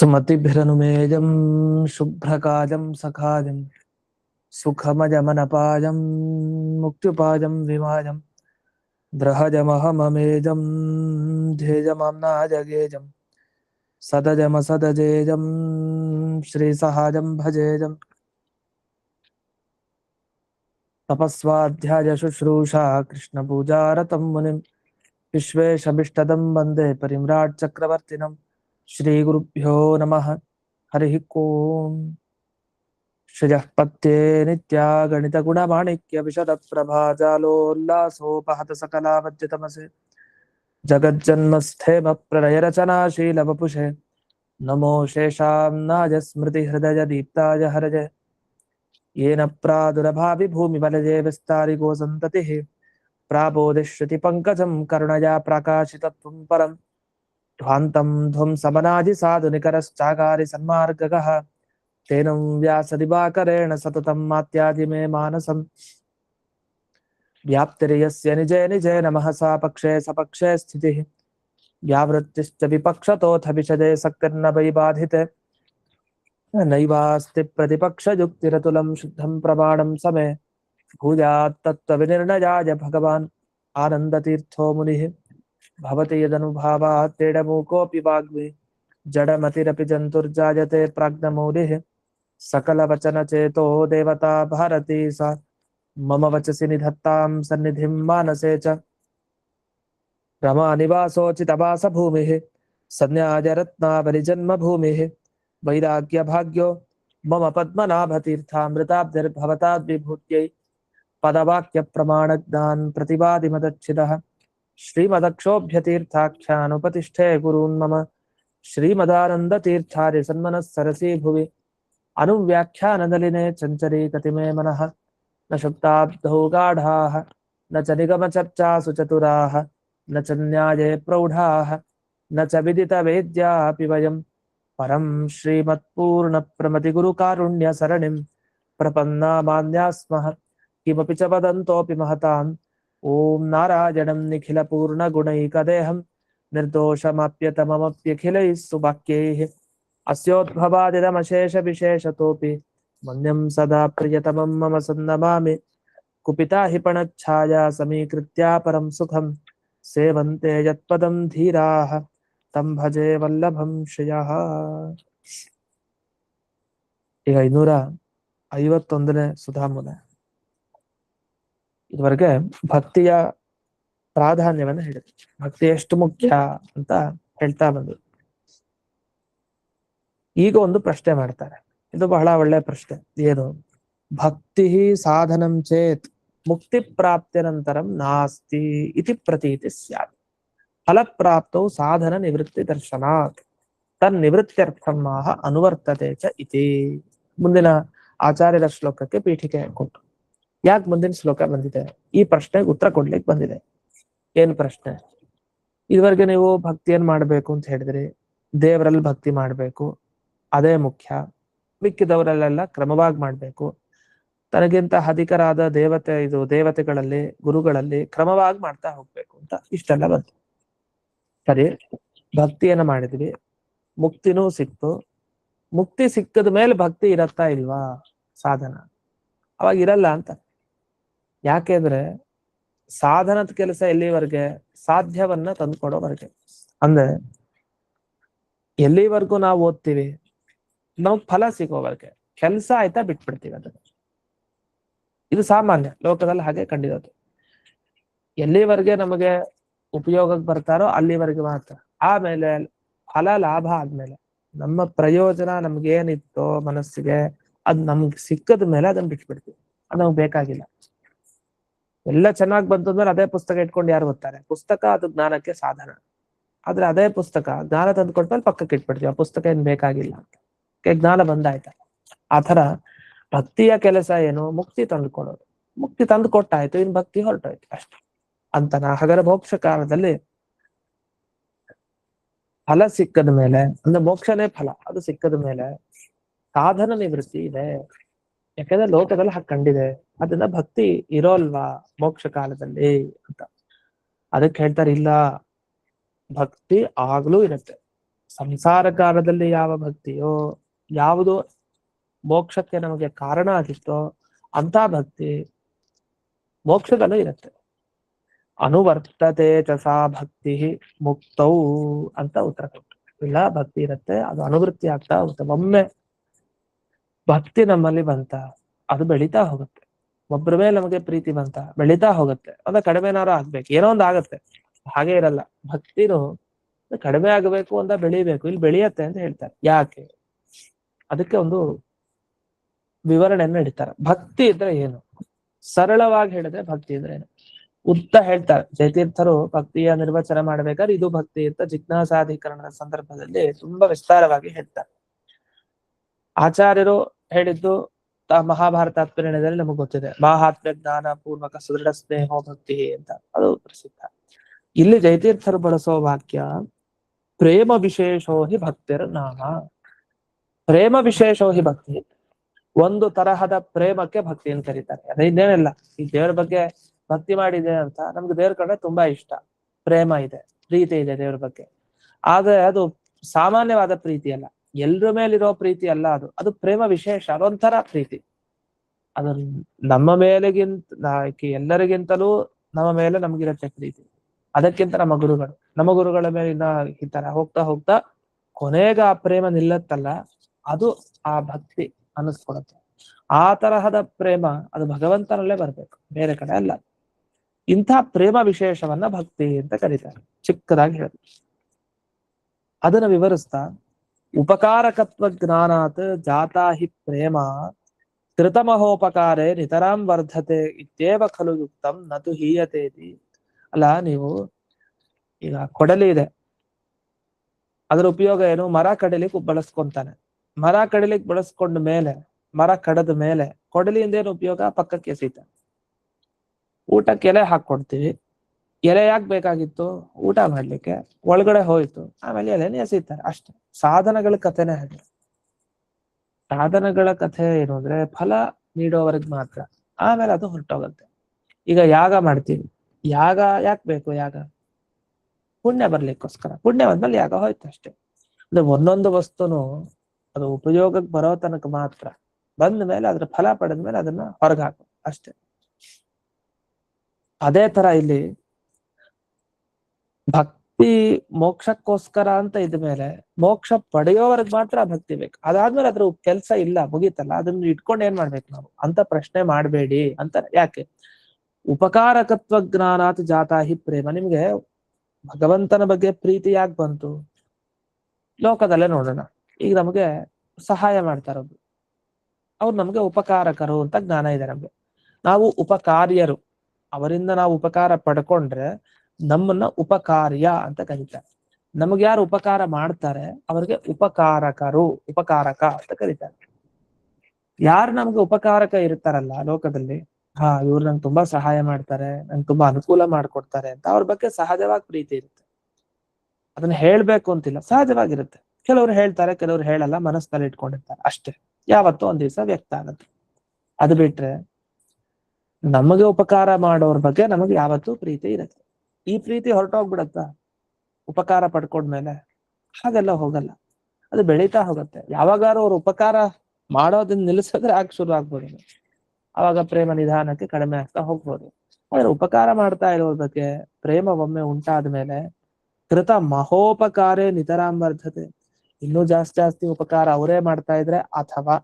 सुमतिभिरनुमेयं शुभ्रकाजं सखाजं सुखमजमनपाजं मुक्त्युपाजं विमाजं द्रहजमहममेजं ध्येयमाम्नाजगेजं सदजमसदजेजं श्रीसहाजं भजेजं तपस्वाध्याय शुश्रूषा कृष्णपूजारतं मुनिं विश्वेशभिष्टदं वन्दे परिम्राट् चक्रवर्तिनं श्रीगुरुभ्यो नमः हरिः ओम् श्रियः पत्ये नित्या गणितगुणमाणिक्य विशदप्रभाजालोल्लासोपहत सकलावद्यतमसे जगज्जन्मस्थेम प्रलयरचनाशीलवपुषे नमो शेषाम्नाय स्मृतिहृदयदीप्ताय हरजे येन प्रादुरभाविभूमिबलजे विस्तारिको सन्ततिः प्राबोधिश्रुतिपङ्कजं करुणया प्रकाशितत्वं परं ध्वान्तं ध्वंसमनादिसाधुनिकरश्चागारि सन्मार्गगः तेनं व्यासदिवाकरेण सततं मात्यादि मे मानसं व्याप्तिर्यस्य निजे निजे नमः सा पक्षे सपक्षे स्थितिः व्यावृत्तिश्च विपक्षतोऽथ विशदे सक्तिर्न वै बाधिते नैवास्ति प्रतिपक्षयुक्तिरतुलं शुद्धं प्रमाणं समे भूयात् तत्त्वविनिर्णयाय भगवान् आनन्दतीर्थो मुनिः भवति यदनुभावात् तेडमूकोऽपि वाग्मी जडमतिरपि जन्तुर्जायते प्राज्ञमौलिः सकलवचनचेतो देवता भारती सा मम वचसि निधत्तां सन्निधिं मानसे च रमानिवासोचितवासभूमिः संज्ञायरत्नावलिजन्मभूमिः वैराग्यभाग्यो मम पद्मनाभतीर्थामृताब्धिर्भवताद्विभूत्यै पदवाक्यप्रमाणज्ञान् प्रतिवादिमदच्छिदः श्रीमदक्षोभ्यतीर्थाख्यानुपतिष्ठे गुरून् मम श्रीमदानन्दतीर्थार्य सन्मनः सरसी भुवि अनुव्याख्याननलिने चञ्चरी कतिमे मनः न शब्दाब्धौ गाढाः न च निगमचर्चासु चतुराः न च न्याये प्रौढाः न च विदितवेद्यापि वयं परं श्रीमत्पूर्णप्रमतिगुरुकारुण्यसरणिं प्रपन्नामान्या स्मः किमपि च वदन्तोऽपि महताम् ॐ नारायणं निखिलपूर्णगुणैकदेहं निर्दोषमाप्यतममप्यखिलैः सुवाक्यैः अस्योद्भवादिदमशेषविशेषतोऽपि मन्यं सदा प्रियतमं मम सन्नमामि कुपिता हि पणच्छाया समीकृत्या परं सुखं सेवन्ते यत्पदं धीराः तं भजे वल्लभं ಶ್ರಿಯಃ ಈಗ 551ನೇ ಸುಧಾಮೂಲ. ಇದುವರೆಗೆ ಭಕ್ತಿಯ ಪ್ರಾಧಾನ್ಯವನ್ನು ಹೇಳಿದ್ರು. ಭಕ್ತಿ ಎಷ್ಟು ಮುಖ್ಯ ಅಂತ ಹೇಳ್ತಾ ಬಂದ್ರು. ಈಗ ಒಂದು ಪ್ರಶ್ನೆ ಮಾಡ್ತಾರೆ. ಇದು ಬಹಳ ಒಳ್ಳೆ ಪ್ರಶ್ನೆ. ಏನು? ಭಕ್ತಿ ಸಾಧನಂ ಚೇತ್ ಮುಕ್ತಿ ಪ್ರಾಪ್ತಿಯನಂತರಂ ನಾಸ್ತಿ ಇತಿ ಪ್ರತೀತಿ ಸ್ಯಾತ್. ಫಲಪ್ರಾಪ್ತೌ ಸಾಧನ ನಿವೃತ್ತಿ ದರ್ಶನಾತ್ ತನ್ನಿವೃತ್ತ್ಯರ್ಥಂ ಆಹ ಅನುವರ್ತತೆ ಚ ಇತಿ. ಮುಂದಿನ ಆಚಾರ್ಯರ ಶ್ಲೋಕಕ್ಕೆ ಪೀಠಿಕೆ ಕೊಟ್ಟು ಯಾಕೆ ಮುಂದಿನ ಶ್ಲೋಕ ಬಂದಿದೆ, ಈ ಪ್ರಶ್ನೆಗೆ ಉತ್ತರ ಕೊಡ್ಲಿಕ್ಕೆ ಬಂದಿದೆ. ಏನ್ ಪ್ರಶ್ನೆ? ಇದುವರೆಗೆ ನೀವು ಭಕ್ತಿಯನ್ನ ಮಾಡ್ಬೇಕು ಅಂತ ಹೇಳಿದ್ರಿ, ದೇವರಲ್ಲಿ ಭಕ್ತಿ ಮಾಡ್ಬೇಕು, ಅದೇ ಮುಖ್ಯ, ಮಿಕ್ಕಿದವರಲ್ಲೆಲ್ಲ ಕ್ರಮವಾಗಿ ಮಾಡ್ಬೇಕು, ತನಗಿಂತ ಅಧಿಕರಾದ ದೇವತೆಗಳಲ್ಲಿ ಗುರುಗಳಲ್ಲಿ ಕ್ರಮವಾಗಿ ಮಾಡ್ತಾ ಹೋಗ್ಬೇಕು ಅಂತ ಇಷ್ಟೆಲ್ಲ ಬಂತು. ಸರಿ, ಭಕ್ತಿಯನ್ನ ಮಾಡಿದ್ವಿ, ಮುಕ್ತಿನೂ ಸಿಕ್ತು. ಮುಕ್ತಿ ಸಿಕ್ಕದ ಮೇಲೆ ಭಕ್ತಿ ಇರತ್ತಾ ಇಲ್ವಾ? ಸಾಧನ ಅವಾಗ ಇರಲ್ಲ ಅಂತ. ಯಾಕೆಂದ್ರೆ ಸಾಧನದ ಕೆಲಸ ಎಲ್ಲಿವರೆಗೆ? ಸಾಧ್ಯವನ್ನ ತಂದುಕೊಡೋವರೆಗೆ. ಅಂದ್ರೆ ಎಲ್ಲಿವರೆಗೂ ನಾವು ಓದ್ತೀವಿ, ನಮಗ್ ಫಲ ಸಿಗೋವರೆಗೆ. ಕೆಲಸ ಆಯ್ತಾ ಬಿಟ್ಬಿಡ್ತೀವಿ ಅದನ್ನ. ಇದು ಸಾಮಾನ್ಯ ಲೋಕದಲ್ಲಿ ಹಾಗೆ ಕಂಡಿರೋದು. ಎಲ್ಲಿವರೆಗೆ ನಮಗೆ ಉಪಯೋಗಕ್ಕೆ ಬರ್ತಾರೋ ಅಲ್ಲಿವರೆಗೆ ಮಾತ್ರ. ಆಮೇಲೆ ಫಲ ಲಾಭ ಆದ್ಮೇಲೆ ನಮ್ಮ ಪ್ರಯೋಜನ ನಮ್ಗೇನಿತ್ತೋ ಮನಸ್ಸಿಗೆ ಅದ್ ನಮ್ಗೆ ಸಿಕ್ಕದ ಮೇಲೆ ಅದನ್ನ ಬಿಟ್ಬಿಡ್ತೀವಿ. ಅದು ನಮ್ಗೆ ಬೇಕಾಗಿಲ್ಲ. ಎಲ್ಲ ಚೆನ್ನಾಗಿ ಬಂತು ಅಂದ್ರೆ ಅದೇ ಪುಸ್ತಕ ಇಟ್ಕೊಂಡು ಯಾರು ಓದ್ತಾರೆ? ಪುಸ್ತಕ ಅದು ಜ್ಞಾನಕ್ಕೆ ಸಾಧನ. ಆದ್ರೆ ಅದೇ ಪುಸ್ತಕ ಜ್ಞಾನ ತಂದು ಕೊಟ್ಮೇಲೆ ಪಕ್ಕಕ್ಕೆ ಇಟ್ಬಿಡ್ತೀವಿ. ಆ ಪುಸ್ತಕ ಏನ್ ಬೇಕಾಗಿಲ್ಲ ಅಂತ. ಜ್ಞಾನ ಬಂದಾಯ್ತಾ? ಆತರ ಭಕ್ತಿಯ ಕೆಲಸ ಏನು? ಮುಕ್ತಿ ತಂದು ಕೊಡೋದು. ಮುಕ್ತಿ ತಂದು ಕೊಟ್ಟಾಯ್ತು, ಇನ್ ಭಕ್ತಿ ಹೊರಟೋಯ್ತು ಅಷ್ಟೇ. ಅಂತನ ಹಗರ ಮೋಕ್ಷ ಕಾಲದಲ್ಲಿ ಫಲ ಸಿಕ್ಕದ ಮೇಲೆ, ಅಂದ್ರೆ ಮೋಕ್ಷನೇ ಫಲ, ಅದು ಸಿಕ್ಕದ ಮೇಲೆ ಸಾಧನ ನಿವೃತ್ತಿ ಇದೆ. ಯಾಕಂದ್ರೆ ಲೋಕದಲ್ಲಿ ಹಾಗೆ ಕಂಡಿದೆ. ಅದನ್ನ ಭಕ್ತಿ ಇರೋಲ್ವಾ ಮೋಕ್ಷ ಕಾಲದಲ್ಲಿ ಅಂತ. ಅದಕ್ಕೆ ಹೇಳ್ತಾರೆ, ಇಲ್ಲ, ಭಕ್ತಿ ಆಗ್ಲೂ ಇರುತ್ತೆ. ಸಂಸಾರ ಕಾಲದಲ್ಲಿ ಯಾವ ಭಕ್ತಿಯೋ, ಯಾವುದು ಮೋಕ್ಷಕ್ಕೆ ನಮಗೆ ಕಾರಣ ಆಗಿತ್ತೋ ಅಂತ ಭಕ್ತಿ ಮೋಕ್ಷದಲ್ಲೂ ಇರುತ್ತೆ. ಅನುವರ್ತತೆ ಚ ಸಾ ಭಕ್ತಿ ಮುಕ್ತೌ ಅಂತ ಉತ್ತರ ಕೊಟ್ಟು. ಇಲ್ಲ, ಭಕ್ತಿ ಇರುತ್ತೆ, ಅದು ಅನುವೃತ್ತಿ ಆಗ್ತಾ ಹೋಗುತ್ತೆ. ಒಮ್ಮೆ ಭಕ್ತಿ ನಮ್ಮಲ್ಲಿ ಬಂತ, ಅದು ಬೆಳೀತಾ ಹೋಗುತ್ತೆ. ಒಬ್ಬರ ಮೇಲೆ ನಮಗೆ ಪ್ರೀತಿ ಬಂತ, ಬೆಳೀತಾ ಹೋಗುತ್ತೆ. ಅದ ಕಡಿಮೆನಾರು ಆಗ್ಬೇಕು, ಏನೋ ಒಂದು ಆಗತ್ತೆ, ಹಾಗೆ ಇರಲ್ಲ. ಭಕ್ತಿನೂ ಕಡಿಮೆ ಆಗಬೇಕು ಅಂತ ಬೆಳಿಬೇಕು, ಇಲ್ಲಿ ಬೆಳೆಯತ್ತೆ ಅಂತ ಹೇಳ್ತಾರೆ. ಯಾಕೆ? ಅದಕ್ಕೆ ಒಂದು ವಿವರಣೆಯನ್ನು ನೀಡ್ತಾರೆ. ಭಕ್ತಿ ಇದ್ರೆ ಏನು? ಸರಳವಾಗಿ ಹೇಳಿದ್ರೆ ಭಕ್ತಿ ಇದ್ರೆ ಏನು ಉದ್ದ ಹೇಳ್ತಾರೆ ಜಯತೀರ್ಥರು. ಭಕ್ತಿಯ ನಿರ್ವಚನ ಮಾಡ್ಬೇಕಾದ್ರೆ ಇದು ಭಕ್ತಿ ಅಂತ ಜಿಜ್ಞಾಸಾಧಿಕರಣದ ಸಂದರ್ಭದಲ್ಲಿ ತುಂಬಾ ವಿಸ್ತಾರವಾಗಿ ಹೇಳ್ತಾರೆ. ಆಚಾರ್ಯರು ಹೇಳಿದ್ದು ಮಹಾಭಾರತ ತಾತ್ಪರ್ಯದಲ್ಲಿ ನಮಗೆ ಗೊತ್ತಿದೆ. ಮಾಹಾತ್ಮ್ಯ ಜ್ಞಾನ ಪೂರ್ವಕ ಸುದೃಢ ಸ್ನೇಹೋ ಭಕ್ತಿ ಅಂತ, ಅದು ಪ್ರಸಿದ್ಧ. ಇಲ್ಲಿ ಜಯತೀರ್ಥರು ಬಳಸೋ ವಾಕ್ಯ ಪ್ರೇಮ ವಿಶೇಷೋ ಹಿ ಭಕ್ತಿರ್ ನಾಮ. ಪ್ರೇಮ ವಿಶೇಷೋ ಹಿ ಭಕ್ತಿ, ಒಂದು ತರಹದ ಪ್ರೇಮಕ್ಕೆ ಭಕ್ತಿ ಅಂತ ಕರೀತಾರೆ. ಅದೇ ಇನ್ನೇನಿಲ್ಲ, ಈ ದೇವರ ಬಗ್ಗೆ ಭಕ್ತಿ ಮಾಡಿದೆ ಅಂತ ನಮ್ಗೆ ದೇವ್ರ ಕಂಡ್ರೆ ತುಂಬಾ ಇಷ್ಟ, ಪ್ರೇಮ ಇದೆ, ಪ್ರೀತಿ ಇದೆ ದೇವ್ರ ಬಗ್ಗೆ. ಆದ್ರೆ ಅದು ಸಾಮಾನ್ಯವಾದ ಪ್ರೀತಿ ಅಲ್ಲ, ಎಲ್ರ ಮೇಲಿರೋ ಪ್ರೀತಿ ಅಲ್ಲ. ಅದು ಪ್ರೇಮ ವಿಶೇಷ, ಅದೊಂಥರ ಪ್ರೀತಿ. ಅದು ನಮ್ಮ ಮೇಲೆಗಿಂತ ಎಲ್ಲರಿಗಿಂತಲೂ ನಮ್ಮ ಮೇಲೆ ನಮ್ಗಿರತ್ತೆ ಪ್ರೀತಿ. ಅದಕ್ಕಿಂತ ನಮ್ಮ ಗುರುಗಳ ಮೇಲೆ ಈ ತರ ಹೋಗ್ತಾ ಹೋಗ್ತಾ ಕೊನೆಗ ಆ ಪ್ರೇಮ ನಿಲ್ಲತ್ತಲ್ಲ, ಅದು ಆ ಭಕ್ತಿ ಅನ್ನಿಸ್ಕೊಡುತ್ತೆ. ಆ ತರಹದ ಪ್ರೇಮ ಅದು ಭಗವಂತನಲ್ಲೇ ಬರ್ಬೇಕು, ಬೇರೆ ಕಡೆ ಅಲ್ಲ. ಇಂಥ ಪ್ರೇಮ ವಿಶೇಷವನ್ನ ಭಕ್ತಿ ಅಂತ ಕರೀತಾರೆ. ಚಿಕ್ಕದಾಗಿ ಹೇಳಿ ಅದನ್ನ ವಿವರಿಸ್ತಾ, ಉಪಕಾರಕತ್ವ ಜ್ಞಾನಾತ್ ಜಾತಾ ಹಿ ಪ್ರೇಮ ಕೃತಮಹೋಪಕಾರೇ ನಿತರಾಂ ವರ್ಧತೆ ಇತ್ಯೇವ ಖಲು ಯುಕ್ತಂ ನತು ಹೀಯತೇತಿ. ಅಲ್ಲ, ನೀವು ಈಗ ಕೊಡಲಿ ಇದೆ, ಅದರ ಉಪಯೋಗ ಏನು? ಮರ ಕಡಿಲಿಕ್ಕೆ ಬಳಸ್ಕೊಂತಾನೆ. ಮರ ಕಡಿಲಿಕ್ಕೆ ಬಳಸ್ಕೊಂಡ ಮೇಲೆ, ಮರ ಕಡದ ಮೇಲೆ ಕೊಡಲಿಯಿಂದ ಏನು ಉಪಯೋಗ? ಪಕ್ಕಕ್ಕೆ ಎಸೀತಾನೆ. ಊಟಕ್ಕೆ ಎಲೆ ಹಾಕೊಡ್ತೀವಿ, ಎಲೆ ಯಾಕೆ ಬೇಕಾಗಿತ್ತು? ಊಟ ಮಾಡ್ಲಿಕ್ಕೆ. ಒಳಗಡೆ ಹೋಯ್ತು, ಆಮೇಲೆ ಎಲೆನೇ ಎಸೀತಾರೆ ಅಷ್ಟೇ. ಸಾಧನಗಳ ಕಥೆನೇ ಹಾಗೆ. ಸಾಧನಗಳ ಕಥೆ ಏನು ಅಂದ್ರೆ ಫಲ ನೀಡೋವರೆಗೆ ಮಾತ್ರ, ಆಮೇಲೆ ಅದು ಹೊರಟೋಗುತ್ತೆ. ಈಗ ಯಾಗ ಮಾಡ್ತೀವಿ, ಯಾಗ ಯಾಕೆ ಬೇಕು? ಯಾಗ ಪುಣ್ಯ ಬರ್ಲಿಕ್ಕೋಸ್ಕರ. ಪುಣ್ಯ ಬಂದ್ಮೇಲೆ ಯಾಗ ಹೋಯ್ತು ಅಷ್ಟೇ. ಅಂದ್ರೆ ಒಂದೊಂದು ವಸ್ತುನು ಅದು ಉಪಯೋಗಕ್ಕೆ ಬರೋ ತನಕ ಮಾತ್ರ, ಬಂದ ಮೇಲೆ ಅದ್ರ ಫಲ ಪಡೆದ್ಮೇಲೆ ಅದನ್ನ ಹೊರಗೆ ಹಾಕು ಅಷ್ಟೇ. ಅದೇ ತರ ಇಲ್ಲಿ ಭಕ್ತಿ ಮೋಕ್ಷಕ್ಕೋಸ್ಕರ ಅಂತ ಇದ್ಮೇಲೆ ಮೋಕ್ಷ ಪಡೆಯೋವರೆಗೆ ಮಾತ್ರ ಭಕ್ತಿ ಬೇಕು. ಅದಾದ್ಮೇಲೆ ಅದ್ರ ಕೆಲ್ಸ ಇಲ್ಲ, ಮುಗೀತಲ್ಲ, ಅದನ್ನ ಇಟ್ಕೊಂಡು ಏನ್ ಮಾಡ್ಬೇಕು ನಾವು ಅಂತ ಪ್ರಶ್ನೆ ಮಾಡ್ಬೇಡಿ ಅಂತ. ಯಾಕೆ? ಉಪಕಾರಕತ್ವ ಜ್ಞಾನಾತ್ ಜಾತಾ ಹಿ ಪ್ರೇಮ. ನಿಮ್ಗೆ ಭಗವಂತನ ಬಗ್ಗೆ ಪ್ರೀತಿ ಯಾಕೆ ಬಂತು? ಲೋಕದಲ್ಲೇ ನೋಡೋಣ. ಈಗ ನಮಗೆ ಸಹಾಯ ಮಾಡ್ತಾರೊಬ್ರು, ಅವ್ರು ನಮ್ಗೆ ಉಪಕಾರಕರು ಅಂತ ಜ್ಞಾನ ಇದೆ ನಮ್ಗೆ. ನಾವು ಉಪಕಾರ್ಯರು, ಅವರಿಂದ ನಾವು ಉಪಕಾರ ಪಡ್ಕೊಂಡ್ರೆ ನಮ್ಮನ್ನ ಉಪಕಾರ್ಯ ಅಂತ ಕರೀತಾರೆ. ನಮ್ಗೆ ಯಾರು ಉಪಕಾರ ಮಾಡ್ತಾರೆ ಅವ್ರಿಗೆ ಉಪಕಾರಕರು, ಉಪಕಾರಕ ಅಂತ ಕರೀತಾರೆ. ಯಾರು ನಮ್ಗೆ ಉಪಕಾರಕ ಇರ್ತಾರಲ್ಲ ಲೋಕದಲ್ಲಿ, ಇವ್ರು ನಂಗೆ ತುಂಬಾ ಸಹಾಯ ಮಾಡ್ತಾರೆ, ನಂಗೆ ತುಂಬಾ ಅನುಕೂಲ ಮಾಡ್ಕೊಡ್ತಾರೆ ಅಂತ ಅವ್ರ ಬಗ್ಗೆ ಸಹಜವಾಗಿ ಪ್ರೀತಿ ಇರುತ್ತೆ. ಅದನ್ನ ಹೇಳ್ಬೇಕು ಅಂತಿಲ್ಲ, ಸಹಜವಾಗಿರುತ್ತೆ. ಕೆಲವ್ರು ಹೇಳ್ತಾರೆ, ಕೆಲವ್ರು ಹೇಳಲ್ಲ, ಮನಸ್ಸಿನಲ್ಲಿ ಇಟ್ಕೊಂಡಿರ್ತಾರೆ ಅಷ್ಟೇ. ಯಾವತ್ತೋ ಒಂದ್ ದಿವಸ ವ್ಯಕ್ತ ಆಗುತ್ತೆ. ಅದು ಬಿಟ್ರೆ ನಮಗೆ ಉಪಕಾರ ಮಾಡೋರ್ ಬಗ್ಗೆ ನಮಗೆ ಯಾವತ್ತೂ ಪ್ರೀತಿ ಇರುತ್ತೆ. ಈ ಪ್ರೀತಿ ಹೊರಟೋಗ್ಬಿಡತ್ತಾ ಉಪಕಾರ ಪಡ್ಕೊಂಡ್ಮೇಲೆ? ಹಾಗೆಲ್ಲ ಹೋಗಲ್ಲ, ಅದು ಬೆಳೀತಾ ಹೋಗುತ್ತೆ. ಯಾವಾಗಾರು ಅವ್ರು ಉಪಕಾರ ಮಾಡೋದನ್ನ ನಿಲ್ಲಿಸಿದ್ರೆ ಆಗ ಶುರು ಆಗ್ಬೋದು, ಅವಾಗ ಪ್ರೇಮ ನಿಧಾನಕ್ಕೆ ಕಡಿಮೆ ಆಗ್ತಾ ಹೋಗ್ಬೋದು. ಆದ್ರೆ ಉಪಕಾರ ಮಾಡ್ತಾ ಇರೋದ್ರ ಬಗ್ಗೆ ಪ್ರೇಮ ಒಮ್ಮೆ ಉಂಟಾದ ಮೇಲೆ ಕೃತ ಮಹೋಪಕಾರೇ ನಿತರಾಂ ವರ್ಧತೆ. ಇನ್ನೂ ಜಾಸ್ತಿ ಉಪಕಾರ ಅವರೇ ಮಾಡ್ತಾ ಇದ್ರೆ, ಅಥವಾ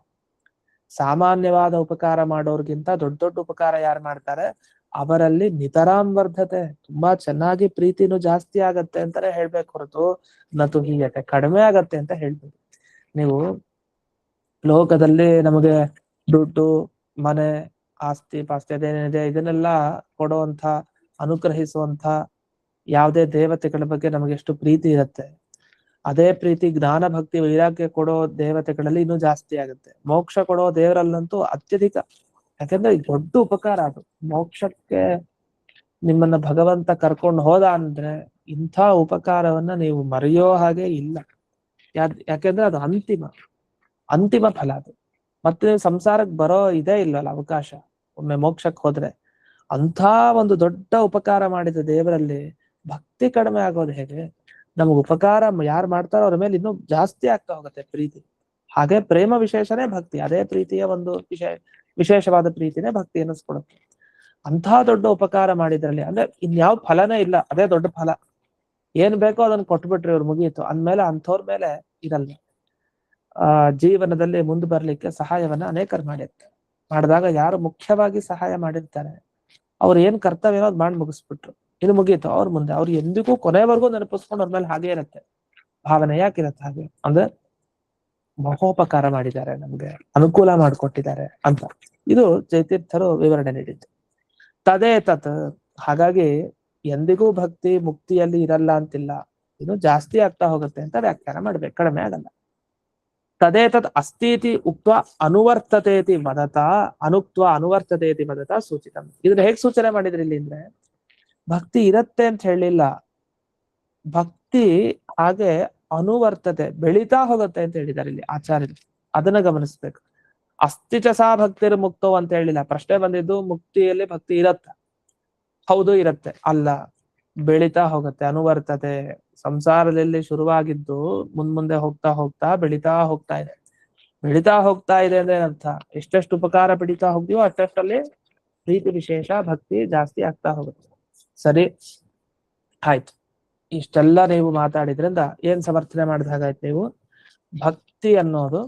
ಸಾಮಾನ್ಯವಾದ ಉಪಕಾರ ಮಾಡೋರ್ಗಿಂತ ದೊಡ್ಡ ದೊಡ್ಡ ಉಪಕಾರ ಯಾರು ಮಾಡ್ತಾರೆ ಅವರಲ್ಲಿ ನಿತರಾಂ ವರ್ಧತೆ, ತುಂಬಾ ಚೆನ್ನಾಗಿ ಪ್ರೀತಿನೂ ಜಾಸ್ತಿ ಆಗತ್ತೆ ಅಂತಾನೆ ಹೇಳ್ಬೇಕು ಹೊರತು ನತು ಹೀಯತೆ, ಕಡಿಮೆ ಆಗತ್ತೆ ಅಂತ ಹೇಳ್ಬೋದು. ನೀವು ಲೋಕದಲ್ಲಿ ನಮಗೆ ದುಡ್ಡು, ಮನೆ, ಆಸ್ತಿ ಪಾಸ್ತಿ ಅದೇನಿದೆ ಇದನ್ನೆಲ್ಲ ಕೊಡುವಂತ, ಅನುಗ್ರಹಿಸುವಂತ ಯಾವುದೇ ದೇವತೆಗಳ ಬಗ್ಗೆ ನಮಗೆ ಎಷ್ಟು ಪ್ರೀತಿ ಇರುತ್ತೆ, ಅದೇ ಪ್ರೀತಿ ಜ್ಞಾನ ಭಕ್ತಿ ವೈರಾಗ್ಯ ಕೊಡೋ ದೇವತೆಗಳಲ್ಲಿ ಇನ್ನೂ ಜಾಸ್ತಿ ಆಗುತ್ತೆ. ಮೋಕ್ಷ ಕೊಡೋ ದೇವರಲ್ಲಂತೂ ಅತ್ಯಧಿಕ. ಯಾಕಂದ್ರೆ ದೊಡ್ಡ ಉಪಕಾರ ಅದು. ಮೋಕ್ಷಕ್ಕೆ ನಿಮ್ಮನ್ನ ಭಗವಂತ ಕರ್ಕೊಂಡು ಹೋದ ಅಂದ್ರೆ ಇಂಥ ಉಪಕಾರವನ್ನ ನೀವು ಮರೆಯೋ ಹಾಗೆ ಇಲ್ಲ. ಯಾಕೆಂದ್ರೆ ಅದು ಅಂತಿಮ ಫಲ ಅದು. ಮತ್ತೆ ಸಂಸಾರಕ್ಕೆ ಬರೋ ಇದೇ ಇಲ್ಲಲ್ಲ ಅವಕಾಶ. ಒಮ್ಮೆ ಮೋಕ್ಷಕ್ಕೆ ಹೋದ್ರೆ ಅಂಥ ಒಂದು ದೊಡ್ಡ ಉಪಕಾರ ಮಾಡಿದ ದೇವರಲ್ಲಿ ಭಕ್ತಿ ಕಡಿಮೆ ಆಗೋದು ಹೇಗೆ? ನಮ್ಗೆ ಉಪಕಾರ ಯಾರು ಮಾಡ್ತಾರೋ ಅವ್ರ ಮೇಲೆ ಇನ್ನೂ ಜಾಸ್ತಿ ಆಗ್ತಾ ಹೋಗುತ್ತೆ ಪ್ರೀತಿ. ಹಾಗೆ ಪ್ರೇಮ ವಿಶೇಷನೇ ಭಕ್ತಿ, ಅದೇ ಪ್ರೀತಿಯ ಒಂದು ವಿಶೇಷವಾದ ಪ್ರೀತಿನೇ ಭಕ್ತಿ ಅನ್ನಿಸ್ಕೊಡುತ್ತೆ. ಅಂಥ ದೊಡ್ಡ ಉಪಕಾರ ಮಾಡಿದ್ರಲ್ಲಿ ಅಂದ್ರೆ ಇನ್ಯಾವ ಫಲನೇ ಇಲ್ಲ, ಅದೇ ದೊಡ್ಡ ಫಲ. ಏನ್ ಬೇಕೋ ಅದನ್ನ ಕೊಟ್ಬಿಟ್ರಿ ಇವ್ರು, ಮುಗೀತು. ಅಂದ್ಮೇಲೆ ಅಂಥವ್ರ ಮೇಲೆ ಇರಲ್ಲ. ಜೀವನದಲ್ಲಿ ಮುಂದೆ ಬರ್ಲಿಕ್ಕೆ ಸಹಾಯವನ್ನ ಅನೇಕರು ಮಾಡಿರ್ತಾರೆ. ಮಾಡಿದಾಗ ಯಾರು ಮುಖ್ಯವಾಗಿ ಸಹಾಯ ಮಾಡಿರ್ತಾರೆ ಅವ್ರು ಏನ್ ಕರ್ತವ್ಯ ಅದ್ ಮಾಡಿ ಮುಗಿಸ್ಬಿಟ್ರು, ಇದು ಮುಗೀತು. ಅವ್ರ ಮುಂದೆ ಅವ್ರು ಎಂದಿಗೂ ಕೊನೆವರೆಗೂ ನೆನಪಿಸ್ಕೊಂಡು ಅವ್ರ ಮೇಲೆ ಹಾಗೆ ಇರುತ್ತೆ ಭಾವನೆ. ಯಾಕಿರತ್ತೆ ಹಾಗೆ ಅಂದ್ರೆ ಮಹೋಪಕಾರ ಮಾಡಿದ್ದಾರೆ, ನಮ್ಗೆ ಅನುಕೂಲ ಮಾಡಿಕೊಟ್ಟಿದ್ದಾರೆ ಅಂತ. ಇದು ಜಯತೀರ್ಥರು ವಿವರಣೆ ನೀಡಿದ್ದು. ತದೇ ತತ್, ಹಾಗಾಗಿ ಎಂದಿಗೂ ಭಕ್ತಿ ಮುಕ್ತಿಯಲ್ಲಿ ಇರಲ್ಲ ಅಂತಿಲ್ಲ, ಇದು ಜಾಸ್ತಿ ಆಗ್ತಾ ಹೋಗುತ್ತೆ ಅಂತ ವ್ಯಾಖ್ಯಾನ ಮಾಡ್ಬೇಕು, ಕಡಿಮೆ ಆಗಲ್ಲ. ತದೇತತ್ ಅಸ್ತೀತಿ ಉಕ್ತ ಅನುವರ್ತತೇತಿ ವದತ ಅನುಕ್ತ ಅನುವರ್ತತೇತಿ ವದತ ಸೂಚಿತಂ. ಇದನ್ನ ಹೇಗ್ ಸೂಚನೆ ಮಾಡಿದ್ರಿ ಇಲ್ಲಿ ಅಂದ್ರೆ, ಭಕ್ತಿ ಇರತ್ತೆ ಅಂತ ಹೇಳಿಲ್ಲ, ಭಕ್ತಿ ಹಾಗೆ ಅನುವರ್ತತೆ ಬೆಳೀತಾ ಹೋಗುತ್ತೆ ಅಂತ ಹೇಳಿದ್ದಾರೆ ಇಲ್ಲಿ ಆಚಾರ್ಯರು. ಅದನ್ನ ಗಮನಿಸ್ಬೇಕು. ಅಸ್ತಿಚಸಾ ಭಕ್ತಿರ್ ಮುಕ್ತೋ ಅಂತ ಹೇಳಿಲ್ಲ. ಪ್ರಶ್ನೆ ಬಂದಿದ್ದು ಮುಕ್ತಿಯಲ್ಲಿ ಭಕ್ತಿ ಇರತ್ತ, ಹೌದು ಇರತ್ತೆ, ಅಲ್ಲ, ಬೆಳೀತಾ ಹೋಗುತ್ತೆ. ಅನುವರ್ತತೆ ಸಂಸಾರದಲ್ಲಿ ಶುರುವಾಗಿದ್ದು ಮುಂದೆ ಹೋಗ್ತಾ ಹೋಗ್ತಾ ಬೆಳೀತಾ ಹೋಗ್ತಾ ಇದೆ. ಬೆಳೀತಾ ಹೋಗ್ತಾ ಇದೆ ಅಂದ್ರೆ ಏನರ್ಥ, ಎಷ್ಟೆಷ್ಟು ಉಪಕಾರ ಪಡಿತಾ ಹೋಗ್ತೀವೋ ಅಷ್ಟೆಷ್ಟಲ್ಲಿ ಪ್ರೀತಿ ವಿಶೇಷ ಭಕ್ತಿ ಜಾಸ್ತಿ ಆಗ್ತಾ ಹೋಗುತ್ತೆ. ಸರಿ ಆಯ್ತು. ಇಷ್ಟೆಲ್ಲ ನೀವು ಮಾತಾಡಿದ್ರಿಂದ ಏನ್ ಸಮರ್ಥನೆ ಮಾಡಿದ ಹಾಗಾಯ್ತು ನೀವು, ಭಕ್ತಿ ಅನ್ನೋದು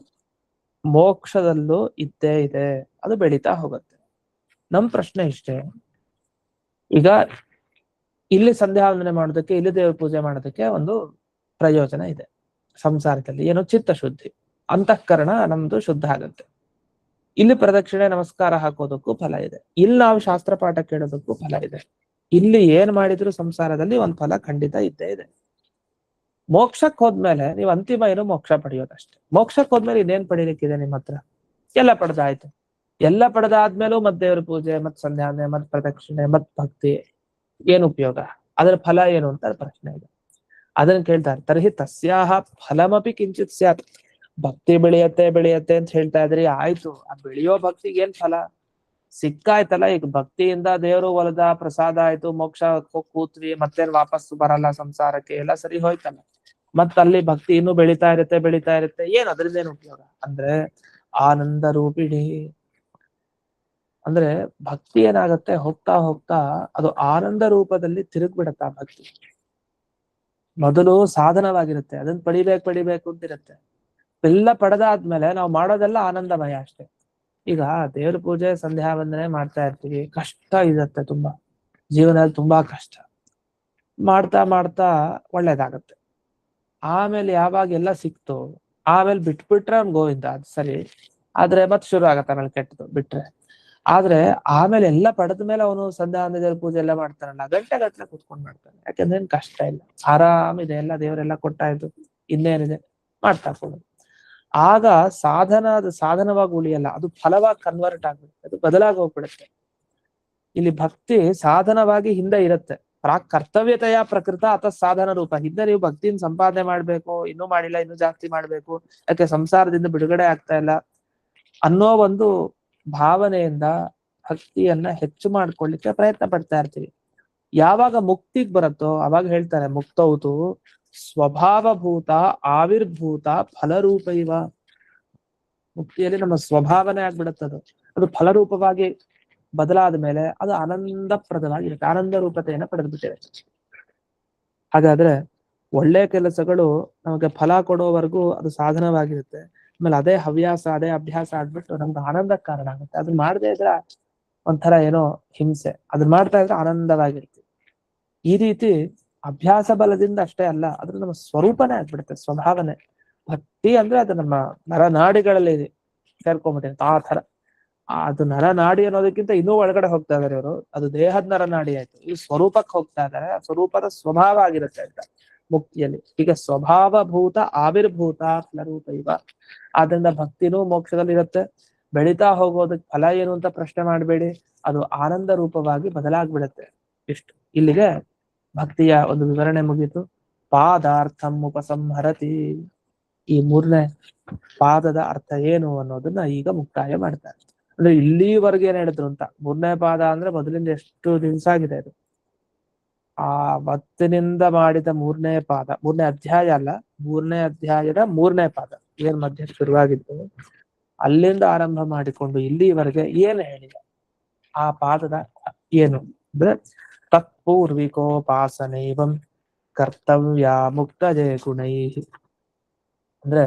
ಮೋಕ್ಷದಲ್ಲೂ ಇದ್ದೇ ಇದೆ, ಅದು ಬೆಳೀತಾ ಹೋಗುತ್ತೆ. ನಮ್ ಪ್ರಶ್ನೆ ಇಷ್ಟೇ, ಈಗ ಇಲ್ಲಿ ಸಂಧ್ಯಾ ವಂದನೆ ಮಾಡೋದಕ್ಕೆ, ಇಲ್ಲಿ ದೇವ್ರ ಪೂಜೆ ಮಾಡೋದಕ್ಕೆ ಒಂದು ಪ್ರಯೋಜನ ಇದೆ. ಸಂಸಾರದಲ್ಲಿ ಏನೋ ಚಿತ್ತ ಶುದ್ಧಿ, ಅಂತಃಕರಣ ನಮ್ದು ಶುದ್ಧ ಆಗುತ್ತೆ. ಇಲ್ಲಿ ಪ್ರದಕ್ಷಿಣೆ ನಮಸ್ಕಾರ ಹಾಕೋದಕ್ಕೂ ಫಲ ಇದೆ, ಇಲ್ಲಿ ನಾವು ಶಾಸ್ತ್ರ ಪಾಠ ಕೇಳೋದಕ್ಕೂ ಫಲ ಇದೆ. ಇಲ್ಲಿ ಏನ್ ಮಾಡಿದ್ರು ಸಂಸಾರದಲ್ಲಿ ಒಂದ್ ಫಲ ಖಂಡಿತ ಇದ್ದೇ ಇದೆ. ಮೋಕ್ಷಕ್ಕೆ ಹೋದ್ಮೇಲೆ ನೀವು ಅಂತಿಮ ಏನು ಮೋಕ್ಷ ಪಡೆಯೋದಷ್ಟೇ. ಮೋಕ್ಷಕ್ಕೆ ಹೋದ್ಮೇಲೆ ಇನ್ನೇನ್ ಪಡಿಲಿಕ್ಕಿದೆ ನಿಮ್ಮ ಹತ್ರ? ಎಲ್ಲ ಪಡೆದಾಯ್ತು. ಎಲ್ಲ ಪಡೆದಾದ್ಮೇಲೂ ಮತ್ ದೇವ್ರ ಪೂಜೆ, ಮತ್ ಸಂಧ್ಯಾನೆ, ಮತ್ ಪ್ರದಕ್ಷಿಣೆ, ಮತ್ ಭಕ್ತಿ, ಏನು ಉಪಯೋಗ? ಅದರ ಫಲ ಏನು ಅಂತ ಪ್ರಶ್ನೆ ಇದೆ. ಅದನ್ನ ಕೇಳ್ತಾರೆ. ತರ್ಹಿ ತಸ್ಯಾಹ ಫಲಮಪಿ ಕಿಂಚಿತ್ ಸ್ಯಾತ್. ಭಕ್ತಿ ಬೆಳೆಯತ್ತೆ ಅಂತ ಹೇಳ್ತಾ ಇದ್ರಿ, ಆಯ್ತು. ಆ ಬೆಳೆಯೋ ಭಕ್ತಿಗೆ ಏನ್ ಫಲ ಸಿಕ್ಕಾಯ್ತಲ್ಲ? ಈಗ ಭಕ್ತಿಯಿಂದ ದೇವರು ಒಲದ ಪ್ರಸಾದ ಆಯ್ತು, ಮೋಕ್ಷ ಕೂತ್ವಿ, ಮತ್ತೇನ್ ವಾಪಸ್ ಬರಲ್ಲ ಸಂಸಾರಕ್ಕೆ, ಎಲ್ಲ ಸರಿ ಹೋಯ್ತಲ್ಲ. ಮತ್ತ ಅಲ್ಲಿ ಭಕ್ತಿ ಇನ್ನೂ ಬೆಳೀತಾ ಇರುತ್ತೆ. ಏನ್ ಅದ್ರಿಂದ ಏನು ಉಪಯೋಗ ಅಂದ್ರೆ, ಆನಂದ ರೂಪಿಣಿ ಅಂದ್ರೆ ಭಕ್ತಿ ಏನಾಗತ್ತೆ, ಹೋಗ್ತಾ ಹೋಗ್ತಾ ಅದು ಆನಂದ ರೂಪದಲ್ಲಿ ತಿರುಗ್ಬಿಡತ್ತ. ಭಕ್ತಿ ಮೊದಲು ಸಾಧನವಾಗಿರುತ್ತೆ, ಅದನ್ನ ಪಡಿಬೇಕು ಅಂತಿರುತ್ತೆ. ಎಲ್ಲ ಪಡೆದಾದ್ಮೇಲೆ ನಾವು ಮಾಡೋದೆಲ್ಲ ಆನಂದಮಯ ಅಷ್ಟೇ. ಈಗ ದೇವ್ರ ಪೂಜೆ ಸಂಧ್ಯಾ ವಂದನೆ ಮಾಡ್ತಾ ಇರ್ತೀವಿ, ಕಷ್ಟ ಇರುತ್ತೆ ತುಂಬಾ, ಜೀವನದಲ್ಲಿ ತುಂಬಾ ಕಷ್ಟ. ಮಾಡ್ತಾ ಮಾಡ್ತಾ ಒಳ್ಳೇದಾಗತ್ತೆ. ಆಮೇಲೆ ಯಾವಾಗ ಎಲ್ಲ ಸಿಕ್ತು, ಆಮೇಲೆ ಬಿಟ್ಬಿಟ್ರೆ ಅವ್ನ್ ಗೋವಿಂದ, ಅದು ಸರಿ. ಆದ್ರೆ ಮತ್ತೆ ಶುರು ಆಗತ್ತೆ ಆಮೇಲೆ ಕೆಟ್ಟದು ಬಿಟ್ರೆ. ಆದ್ರೆ ಆಮೇಲೆ ಎಲ್ಲ ಪಡೆದ ಮೇಲೆ ಅವನು ಸಂಧ್ಯಾ ವಂದನೆ ಪೂಜೆ ಎಲ್ಲ ಮಾಡ್ತಾನಲ್ಲ, ಗಂಟೆ ಕುತ್ಕೊಂಡ್ ಮಾಡ್ತಾನೆ. ಯಾಕಂದ್ರೆ ಏನ್ ಕಷ್ಟ ಇಲ್ಲ, ಆರಾಮಿದೆ, ಎಲ್ಲ ದೇವರೆಲ್ಲ ಕೊಟ್ಟಾಯ್ತು, ಇನ್ನೇನಿದೆ ಮಾಡ್ತಾ ಕೊಡೋದು. ಆಗ ಸಾಧನವಾಗಿ ಉಳಿಯಲ್ಲ, ಅದು ಫಲವಾಗಿ ಕನ್ವರ್ಟ್ ಆಗ್ಬಿಡುತ್ತೆ, ಅದು ಬದಲಾಗಿ ಹೋಗ್ಬಿಡುತ್ತೆ. ಇಲ್ಲಿ ಭಕ್ತಿ ಸಾಧನವಾಗಿ ಹಿಂದೆ ಇರುತ್ತೆ. ಕರ್ತವ್ಯತೆಯ ಪ್ರಕೃತ ಅಥವಾ ಸಾಧನ ರೂಪ. ಹಿಂದೆ ನೀವು ಭಕ್ತಿನ ಸಂಪಾದನೆ ಮಾಡ್ಬೇಕು, ಇನ್ನೂ ಮಾಡಿಲ್ಲ, ಇನ್ನೂ ಜಾಸ್ತಿ ಮಾಡ್ಬೇಕು, ಯಾಕೆ ಸಂಸಾರದಿಂದ ಬಿಡುಗಡೆ ಆಗ್ತಾ ಇಲ್ಲ ಅನ್ನೋ ಒಂದು ಭಾವನೆಯಿಂದ ಭಕ್ತಿಯನ್ನ ಹೆಚ್ಚು ಮಾಡ್ಕೊಳ್ಳಿಕ್ಕೆ ಪ್ರಯತ್ನ ಪಡ್ತಾ ಇರ್ತೀವಿ. ಯಾವಾಗ ಮುಕ್ತಿಗ್ ಬರುತ್ತೋ ಅವಾಗ ಹೇಳ್ತಾರೆ, ಮುಕ್ತೌತು ಸ್ವಭಾವಭೂತ ಆವಿರ್ಭೂತ ಫಲರೂಪ ಇವ. ಮುಕ್ತಿಯಲ್ಲಿ ನಮ್ಮ ಸ್ವಭಾವನೆ ಆಗ್ಬಿಡುತ್ತದು, ಅದು ಫಲರೂಪವಾಗಿ ಬದಲಾದ ಮೇಲೆ ಅದು ಆನಂದಪ್ರದವಾಗಿರುತ್ತೆ, ಆನಂದ ರೂಪತೆಯನ್ನು ಪಡೆದ್ಬಿಟ್ಟಿದೆ. ಹಾಗಾದ್ರೆ ಒಳ್ಳೆ ಕೆಲಸಗಳು ನಮಗೆ ಫಲ ಕೊಡೋವರೆಗೂ ಅದು ಸಾಧನವಾಗಿರುತ್ತೆ. ಆಮೇಲೆ ಅದೇ ಹವ್ಯಾಸ, ಅದೇ ಅಭ್ಯಾಸ ಆಗ್ಬಿಟ್ಟು ನಮ್ಗೆ ಆನಂದಕ್ಕೆ ಕಾರಣ ಆಗುತ್ತೆ. ಅದನ್ನ ಮಾಡದೇ ಇದ್ರೆ ಒಂಥರ ಏನೋ ಹಿಂಸೆ, ಅದನ್ನ ಮಾಡ್ತಾ ಇದ್ರೆ ಆನಂದವಾಗಿರುತ್ತೆ. ಈ ರೀತಿ ಅಭ್ಯಾಸ ಬಲದಿಂದ ಅಷ್ಟೇ ಅಲ್ಲ, ಅದ್ರ ನಮ್ಮ ಸ್ವರೂಪನೇ ಆಗ್ಬಿಡುತ್ತೆ, ಸ್ವಭಾವನೆ. ಭಕ್ತಿ ಅಂದ್ರೆ ಅದು ನಮ್ಮ ನರನಾಡಿಗಳಲ್ಲಿ ಸೇರ್ಕೊಂಡ್ಬಿಟ್ಟಿದೆ ಆ ತರ. ಅದು ನರನಾಡಿ ಅನ್ನೋದಕ್ಕಿಂತ ಇನ್ನೂ ಒಳಗಡೆ ಹೋಗ್ತಾ ಇದಾರೆ ಇವರು, ಅದು ದೇಹದ ನರನಾಡಿ ಆಯ್ತು. ಇದು ಸ್ವರೂಪಕ್ಕೆ ಹೋಗ್ತಾ ಇದ್ದಾರೆ, ಸ್ವರೂಪದ ಸ್ವಭಾವ ಆಗಿರುತ್ತೆ ಅಂತ ಮುಕ್ತಿಯಲ್ಲಿ. ಈಗ ಸ್ವಭಾವಭೂತ ಆವಿರ್ಭೂತ ಫಲರೂಪ ಇವ. ಆದ್ರಿಂದ ಭಕ್ತಿನೂ ಮೋಕ್ಷದಲ್ಲಿ ಇರುತ್ತೆ. ಬೆಳೀತಾ ಹೋಗೋದಕ್ಕೆ ಫಲ ಏನು ಅಂತ ಪ್ರಶ್ನೆ ಮಾಡಬೇಡಿ, ಅದು ಆನಂದ ರೂಪವಾಗಿ ಬದಲಾಗ್ಬಿಡುತ್ತೆ. ಇಷ್ಟು ಇಲ್ಲಿಗೆ ಭಕ್ತಿಯ ಒಂದು ವಿವರಣೆ ಮುಗೀತು. ಪಾದಾರ್ಥಂ ಉಪಸಂಹರತಿ. ಈ 3ನೇ ಪಾದದ ಅರ್ಥ ಏನು ಅನ್ನೋದನ್ನ ಈಗ ಮುಕ್ತಾಯ ಮಾಡ್ತಾರೆ. ಅಂದ್ರೆ ಇಲ್ಲಿವರೆಗೆ ಏನ್ ಹೇಳಿದ್ರು ಅಂತ. 3ನೇ ಪಾದ ಅಂದ್ರೆ ಮೊದಲಿಂದ ಎಷ್ಟು ದಿವಸ ಆಗಿದೆ ಅದು. ಆ ಮತ್ತಿನಿಂದ ಮಾಡಿದ ಮೂರನೇ ಪಾದ, ಮೂರನೇ ಅಧ್ಯಾಯ ಅಲ್ಲ, ಮೂರನೇ ಅಧ್ಯಾಯದ ಮೂರನೇ ಪಾದ ಏನ್ ಮಧ್ಯ ಶುರುವಾಗಿತ್ತು ಅಲ್ಲಿಂದ ಆರಂಭ ಮಾಡಿಕೊಂಡು ಇಲ್ಲಿವರೆಗೆ ಏನು ಹೇಳಿದ ಆ ಪಾದದ ಏನು ಅಂದ್ರೆ ತತ್ಪೂರ್ವಿಕೋಪಾಸನೈವಂ ಕರ್ತವ್ಯ ಮುಕ್ತ ಜಯ ಗುಣೈ. ಅಂದ್ರೆ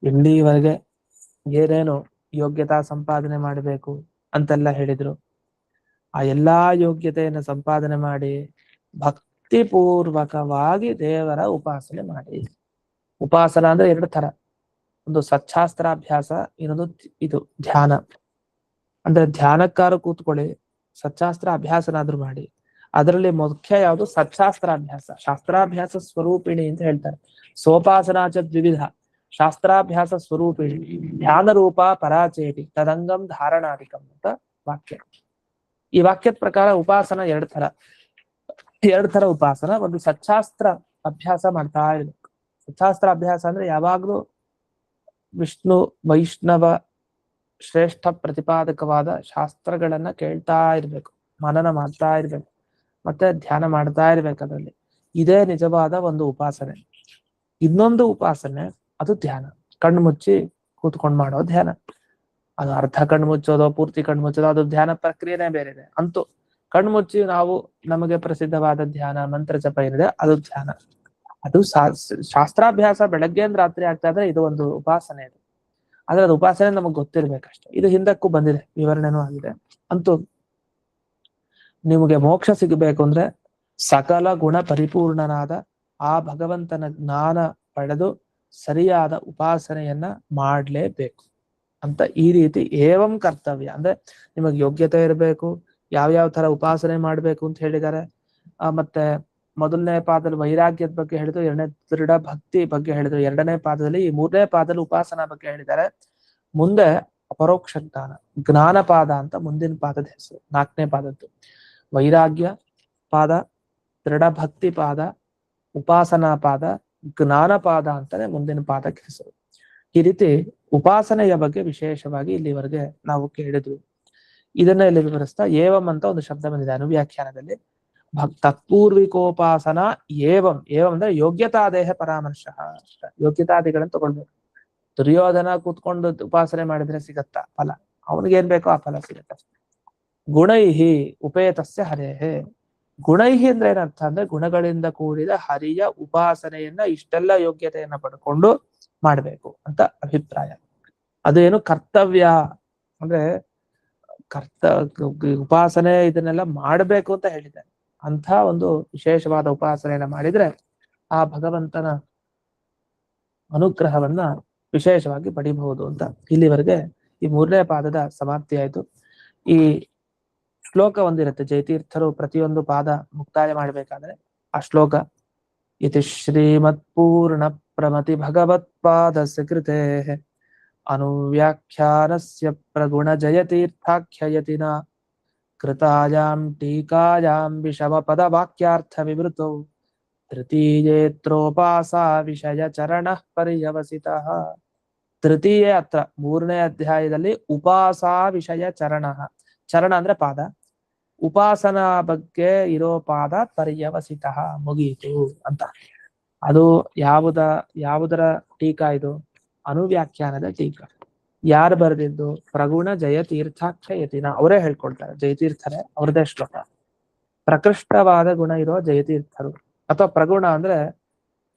ಇಲ್ಲಿವರೆಗೆ ಏನೇನು ಯೋಗ್ಯತಾ ಸಂಪಾದನೆ ಮಾಡಬೇಕು ಅಂತೆಲ್ಲ ಹೇಳಿದ್ರು. ಆ ಎಲ್ಲಾ ಯೋಗ್ಯತೆಯನ್ನು ಸಂಪಾದನೆ ಮಾಡಿ ಭಕ್ತಿಪೂರ್ವಕವಾಗಿ ದೇವರ ಉಪಾಸನೆ ಮಾಡಿ. ಉಪಾಸನ ಅಂದ್ರೆ ಎರಡು ತರ, ಒಂದು ಸಚ್ಚಾಸ್ತ್ರಾಭ್ಯಾಸ, ಇನ್ನೊಂದು ಇದು ಧ್ಯಾನ. ಅಂದ್ರೆ ಧ್ಯಾನಕ್ಕಾರ ಕೂತ್ಕೊಳ್ಳಿ, ಸಚ್ಚಾಸ್ತ್ರ ಅಭ್ಯಾಸನಾದ್ರೂ ಮಾಡಿ. ಅದರಲ್ಲಿ ಮುಖ್ಯ ಯಾವುದು? ಸಚ್ಚಾಸ್ತ್ರಾಭ್ಯಾಸ, ಶಾಸ್ತ್ರಾಭ್ಯಾಸ ಸ್ವರೂಪಿಣಿ ಅಂತ ಹೇಳ್ತಾರೆ. ಸೋಪಾಸನಾಚ ದ್ವಿವಿಧ, ಶಾಸ್ತ್ರಾಭ್ಯಾಸ ಸ್ವರೂಪಿಣಿ ಧ್ಯಾನ ರೂಪ ಪರಾಚೇಟಿ ತದಂಗಂ ಧಾರಣಾಧಿಕಂ ಅಂತ ವಾಕ್ಯ. ಈ ವಾಕ್ಯದ ಪ್ರಕಾರ ಉಪಾಸನ ಎರಡು ತರ ಉಪಾಸನ. ಒಂದು ಸಚ್ಚಾಸ್ತ್ರ ಅಭ್ಯಾಸ ಮಾಡ್ತಾ ಇರ್ಬೇಕು. ಸಚ್ಚಾಸ್ತ್ರ ಅಭ್ಯಾಸ ಅಂದ್ರೆ ಯಾವಾಗ್ಲೂ ವಿಷ್ಣು ವೈಷ್ಣವ ಶ್ರೇಷ್ಠ ಪ್ರತಿಪಾದಕವಾದ ಶಾಸ್ತ್ರಗಳನ್ನ ಕೇಳ್ತಾ ಇರ್ಬೇಕು, ಮನನ ಮಾಡ್ತಾ ಇರ್ಬೇಕು, ಮತ್ತೆ ಧ್ಯಾನ ಮಾಡ್ತಾ ಇರ್ಬೇಕು. ಅದರಲ್ಲಿ ಇದೇ ನಿಜವಾದ ಒಂದು ಉಪಾಸನೆ. ಇನ್ನೊಂದು ಉಪಾಸನೆ ಅದು ಧ್ಯಾನ, ಕಣ್ಣು ಮುಚ್ಚಿ ಕೂತ್ಕೊಂಡು ಮಾಡೋ ಧ್ಯಾನ. ಅದು ಅರ್ಧ ಕಣ್ಣು ಮುಚ್ಚೋದೋ ಪೂರ್ತಿ ಕಣ್ಣು ಮುಚ್ಚೋದೋ ಅದು ಧ್ಯಾನ ಪ್ರಕ್ರಿಯೆನೇ ಬೇರೆ ಇದೆ. ಅಂತೂ ಕಣ್ಣು ಮುಚ್ಚಿ ನಾವು ನಮಗೆ ಪ್ರಸಿದ್ಧವಾದ ಧ್ಯಾನ ಮಂತ್ರ ಜಪ ಏನಿದೆ ಅದು ಧ್ಯಾನ. ಅದು ಶಾಸ್ತ್ರಾಭ್ಯಾಸ ಬೆಳಗ್ಗೆಯಿಂದ ರಾತ್ರಿ ಆಗ್ತಾ ಇದ್ರೆ ಇದು ಒಂದು ಉಪಾಸನೆ ಇದೆ. ಆದ್ರೆ ಅದು ಉಪಾಸನೆ ನಮಗ್ ಗೊತ್ತಿರ್ಬೇಕಷ್ಟೆ. ಇದು ಹಿಂದಕ್ಕೂ ಬಂದಿದೆ, ವಿವರಣೆನೂ ಆಗಿದೆ. ಅಂತೂ ನಿಮಗೆ ಮೋಕ್ಷ ಸಿಗಬೇಕು ಅಂದ್ರೆ ಸಕಲ ಗುಣ ಪರಿಪೂರ್ಣನಾದ ಆ ಭಗವಂತನ ಜ್ಞಾನ ಪಡೆದು ಸರಿಯಾದ ಉಪಾಸನೆಯನ್ನ ಮಾಡ್ಲೇಬೇಕು ಅಂತ ಈ ರೀತಿ ಏವಂ ಕರ್ತವ್ಯ. ಅಂದ್ರೆ ನಿಮಗೆ ಯೋಗ್ಯತೆ ಇರಬೇಕು, ಯಾವ್ಯಾವ ತರ ಉಪಾಸನೆ ಮಾಡ್ಬೇಕು ಅಂತ ಹೇಳಿದ್ದಾರೆ. ಮತ್ತೆ ಮೊದಲನೇ ಪಾದದಲ್ಲಿ ವೈರಾಗ್ಯದ ಬಗ್ಗೆ ಹೇಳಿದ್ರು, ಎರಡನೇ ದೃಢ ಭಕ್ತಿ ಬಗ್ಗೆ ಹೇಳಿದ್ರು, ಎರಡನೇ ಪಾದದಲ್ಲಿ, ಈ ಮೂರನೇ ಪಾದದಲ್ಲಿ ಉಪಾಸನಾ ಬಗ್ಗೆ ಹೇಳಿದ್ದಾರೆ. ಮುಂದೆ ಅಪರೋಕ್ಷ ಜ್ಞಾನ, ಜ್ಞಾನಪಾದ ಅಂತ ಮುಂದಿನ ಪಾದದ ಹೆಸರು, ನಾಲ್ಕನೇ ಪಾದದ್ದು. ವೈರಾಗ್ಯ ಪಾದ, ದೃಢ ಭಕ್ತಿ ಪಾದ, ಉಪಾಸನಾ ಪಾದ, ಜ್ಞಾನಪಾದ ಅಂತಾನೆ ಮುಂದಿನ ಪಾದಕ್ಕೆ ಹೆಸರು. ಈ ರೀತಿ ಉಪಾಸನೆಯ ಬಗ್ಗೆ ವಿಶೇಷವಾಗಿ ಇಲ್ಲಿವರೆಗೆ ನಾವು ಕೇಳಿದ್ವಿ. ಇದನ್ನ ಇಲ್ಲಿ ವಿವರಿಸ್ತಾ ಏವಂ ಅಂತ ಒಂದು ಶಬ್ದ ಬಂದಿದೆ ಅನುವ್ಯಾಖ್ಯಾನದಲ್ಲಿ. ತತ್ಪೂರ್ವಿಕೋಪಾಸನ ಏವಂ, ಏವಂ ಅಂದ್ರೆ ಯೋಗ್ಯತಾದೇಹ ಪರಾಮರ್ಶ. ಯೋಗ್ಯತಾದಿಗಳನ್ನ ತಗೊಳ್ಬೇಕು. ದುರ್ಯೋಧನ ಕೂತ್ಕೊಂಡು ಉಪಾಸನೆ ಮಾಡಿದ್ರೆ ಸಿಗತ್ತಾ ಫಲ? ಅವನಿಗೇನ್ ಬೇಕೋ ಆ ಫಲ ಸಿಗತ್ತ. ಗುಣೈಹಿ ಉಪೇತಸ್ಯ ಹರೇಹೇ. ಗುಣೈಹಿ ಅಂದ್ರೆ ಏನರ್ಥ ಅಂದ್ರೆ ಗುಣಗಳಿಂದ ಕೂಡಿದ ಹರಿಯ ಉಪಾಸನೆಯನ್ನ ಇಷ್ಟೆಲ್ಲ ಯೋಗ್ಯತೆಯನ್ನ ಪಡ್ಕೊಂಡು ಮಾಡ್ಬೇಕು ಅಂತ ಅಭಿಪ್ರಾಯ. ಅದೇನು ಕರ್ತವ್ಯ ಅಂದ್ರೆ ಉಪಾಸನೆ ಇದನ್ನೆಲ್ಲ ಮಾಡಬೇಕು ಅಂತ ಹೇಳಿದ್ದಾರೆ. ಅಂಥ ಒಂದು ವಿಶೇಷವಾದ ಉಪಾಸನೆಯನ್ನ ಮಾಡಿದ್ರೆ ಆ ಭಗವಂತನ ಅನುಗ್ರಹವನ್ನ ವಿಶೇಷವಾಗಿ ಪಡಿಬಹುದು ಅಂತ. ಇಲ್ಲಿವರೆಗೆ ಈ ಮೂರನೇ ಪಾದದ ಸಮಾಪ್ತಿ ಆಯ್ತು. ಈ ಶ್ಲೋಕ ಒಂದಿರುತ್ತೆ, ಜಯತೀರ್ಥರು ಪ್ರತಿಯೊಂದು ಪಾದ ಮುಕ್ತಾಯ ಮಾಡ್ಬೇಕಾದ್ರೆ ಆ ಶ್ಲೋಕ ಇತಿ ಶ್ರೀಮತ್ ಪೂರ್ಣ ಪ್ರಮತಿ ಭಗವತ್ಪಾದಸ್ಯ ಕೃತೆ ಅನುವ್ಯಾಖ್ಯಾನಸ್ಯ ಪ್ರಗುಣ ಜಯತೀರ್ಥಾಖ್ಯಯತಿನ ಕೃತಾಯಾಂ ಟೀಕಾಯಾಂ ವಿಷಮ ಪದ ವಾಕ್ಯಾರ್ಥ ವಿವೃತೌ ತೃತೀಯೇತ್ರೋಪಾಸಾ ವಿಷಯ ಚರಣ ಪರ್ಯವಸಿತಃ. ತೃತೀಯ ಅತ್ರ ಮೂರನೇ ಅಧ್ಯಾಯದಲ್ಲಿ ಉಪಾಸಾ ವಿಷಯ ಚರಣ, ಚರಣ ಅಂದ್ರೆ ಪಾದ, ಉಪಾಸನಾ ಬಗ್ಗೆ ಇರೋ ಪಾದ ಪರ್ಯವಸಿತಃ ಮುಗೀತು ಅಂತ. ಅದು ಯಾವುದರ ಟೀಕಾ ಇದು? ಅನುವ್ಯಾಖ್ಯಾನದ ಟೀಕಾ. ಯಾರು ಬರೆದಿದ್ದು? ಪ್ರಗುಣ ಜಯತೀರ್ಥಾಖ್ಯಯತಿನ, ಅವರೇ ಹೇಳ್ಕೊಳ್ತಾರೆ, ಜಯತೀರ್ಥರೇ, ಅವ್ರದೇ ಶ್ಲೋಕ. ಪ್ರಕೃಷ್ಟವಾದ ಗುಣ ಇರೋ ಜಯತೀರ್ಥರು, ಅಥವಾ ಪ್ರಗುಣ ಅಂದ್ರೆ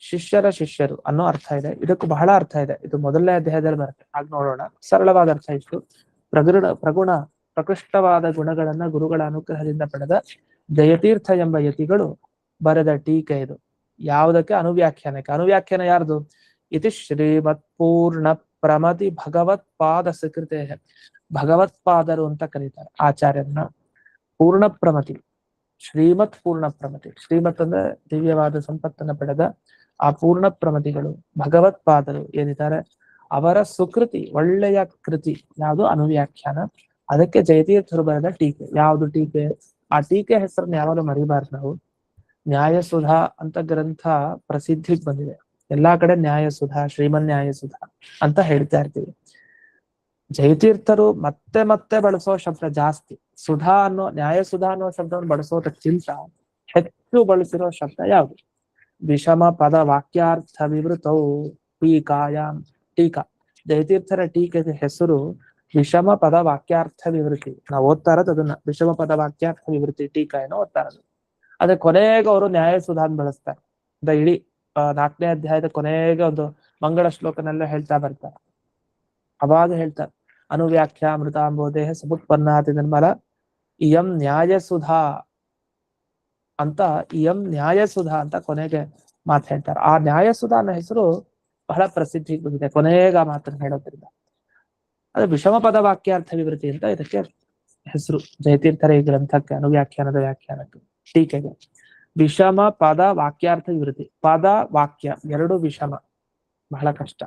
ಶಿಷ್ಯರು ಅನ್ನೋ ಅರ್ಥ ಇದೆ. ಇದಕ್ಕೂ ಬಹಳ ಅರ್ಥ ಇದೆ, ಇದು ಮೊದಲನೇ ಅಧ್ಯಾಯದಲ್ಲಿ ಬರುತ್ತೆ, ಹಾಗೆ ನೋಡೋಣ. ಸರಳವಾದ ಅರ್ಥ ಇಷ್ಟು. ಪ್ರಗುಣ ಪ್ರಕೃಷ್ಟವಾದ ಗುಣಗಳನ್ನ ಗುರುಗಳ ಅನುಗ್ರಹದಿಂದ ಪಡೆದ ಜಯತೀರ್ಥ ಎಂಬ ಯತಿಗಳು ಬರೆದ ಟೀಕೆ ಇದು. ಯಾವುದಕ್ಕೆ? ಅನುವ್ಯಾಖ್ಯಾನಕ್ಕೆ. ಅನುವ್ಯಾಖ್ಯಾನ ಯಾರ್ದು? ಇತಿ ಶ್ರೀಮತ್ ಪೂರ್ಣ ಪ್ರಮತಿ ಭಗವತ್ಪಾದ ಸಕೃತೆ. ಭಗವತ್ಪಾದರು ಅಂತ ಕರೀತಾರೆ ಆಚಾರ್ಯರನ್ನ. ಪೂರ್ಣ ಪ್ರಮತಿ, ಶ್ರೀಮತ್ ಪೂರ್ಣ ಪ್ರಮತಿ. ಶ್ರೀಮತ್ ಅಂದ್ರೆ ದಿವ್ಯವಾದ ಸಂಪತ್ತನ್ನ ಪಡೆದ ಆ ಪೂರ್ಣ ಪ್ರಮತಿಗಳು ಭಗವತ್ಪಾದರು ಏನಿದ್ದಾರೆ ಅವರ ಸುಕೃತಿ, ಒಳ್ಳೆಯ ಕೃತಿ ಯಾವುದು? ಅನುವ್ಯಾಖ್ಯಾನ. ಅದಕ್ಕೆ ಜಯತೀರ್ಥರು ಬರೆದ ಟೀಕೆ. ಯಾವುದು ಟೀಕೆ? ಆ ಟೀಕೆ ಹೆಸರನ್ನ ಯಾವಾಗಲೂ ಮರಿಬಾರ್ದು ನಾವು. ನ್ಯಾಯಸುಧಾ ಅಂತ ಗ್ರಂಥ ಪ್ರಸಿದ್ಧಿಗೆ ಬಂದಿದೆ. ಎಲ್ಲಾ ಕಡೆ ನ್ಯಾಯಸುಧಾ, ಶ್ರೀಮನ್ ನ್ಯಾಯಸುಧಾ ಅಂತ ಹೇಳ್ತಾ ಇರ್ತೀವಿ. ಜಯತೀರ್ಥರು ಮತ್ತೆ ಮತ್ತೆ ಬಳಸೋ ಶಬ್ದ ಜಾಸ್ತಿ. ಸುಧಾ ಅನ್ನೋ, ನ್ಯಾಯಸುಧಾ ಅನ್ನೋ ಶಬ್ದವನ್ನು ಬಳಸೋದಕ್ಕಿಂತ ಹೆಚ್ಚು ಬಳಸಿರೋ ಶಬ್ದ ಯಾವುದು? ವಿಷಮ ಪದ ವಾಕ್ಯಾರ್ಥ ವಿವೃತೌ ಟೀಕಾಯಾಮ್. ಟೀಕಾ, ಜಯತೀರ್ಥರ ಟೀಕೆಗೆ ಹೆಸರು ವಿಷಮ ಪದ ವಾಕ್ಯಾರ್ಥ ವಿವೃತಿ. ನಾವು ಓದ್ತಾ ಇರೋದು ಅದನ್ನ, ವಿಷಮ ಪದ ವಾಕ್ಯಾರ್ಥ ವಿವೃತಿ ಟೀಕಾ ಏನೋ ಓದ್ತಾ ಇರೋದು. ಅದೇ ಕೊನೆಗೆ ಅವರು ನ್ಯಾಯ ಸುಧಾನ್ ಬಳಸ್ತಾರೆ. ಇಡೀ 4ನೇ ಅಧ್ಯಾಯದ ಕೊನೆಗೆ ಒಂದು ಮಂಗಳ ಶ್ಲೋಕನೆಲ್ಲ ಹೇಳ್ತಾ ಬರ್ತಾರೆ. ಅವಾಗ ಹೇಳ್ತಾರೆ ಅನುವ್ಯಾಖ್ಯಾ ಅಮೃತಾಂಬೋದೇಹ ಸಮುತ್ಪನ್ನಾತಿ ನಿರ್ಮಲ ಇಯಂ ನ್ಯಾಯಸುಧಾ ಅಂತ, ಇಯಂ ನ್ಯಾಯಸುಧಾ ಅಂತ ಕೊನೆಗೆ ಮಾತು ಹೇಳ್ತಾರೆ. ಆ ನ್ಯಾಯಸುಧಾ ಅನ್ನೋ ಹೆಸರು ಬಹಳ ಪ್ರಸಿದ್ಧಿ ಬಂದಿದೆ ಕೊನೆಗೆ ಆ ಮಾತನ್ನು ಹೇಳೋದ್ರಿಂದ. ಅದು ವಿಷಮ ಪದ ವಾಕ್ಯಾರ್ಥ ವಿವೃತಿ ಅಂತ ಇದಕ್ಕೆ ಹೆಸರು, ಜಯತೀರ್ಥರ ಈ ಗ್ರಂಥಕ್ಕೆ, ಅನುವ್ಯಾಖ್ಯಾನದ ವ್ಯಾಖ್ಯಾನಕ್ಕೆ, ಟೀಕೆಗೆ. ವಿಷಮ ಪದ ವಾಕ್ಯಾರ್ಥ ವಿವೃತಿ. ಪದ ವಾಕ್ಯ ಎರಡು ವಿಷಮ, ಬಹಳ ಕಷ್ಟ.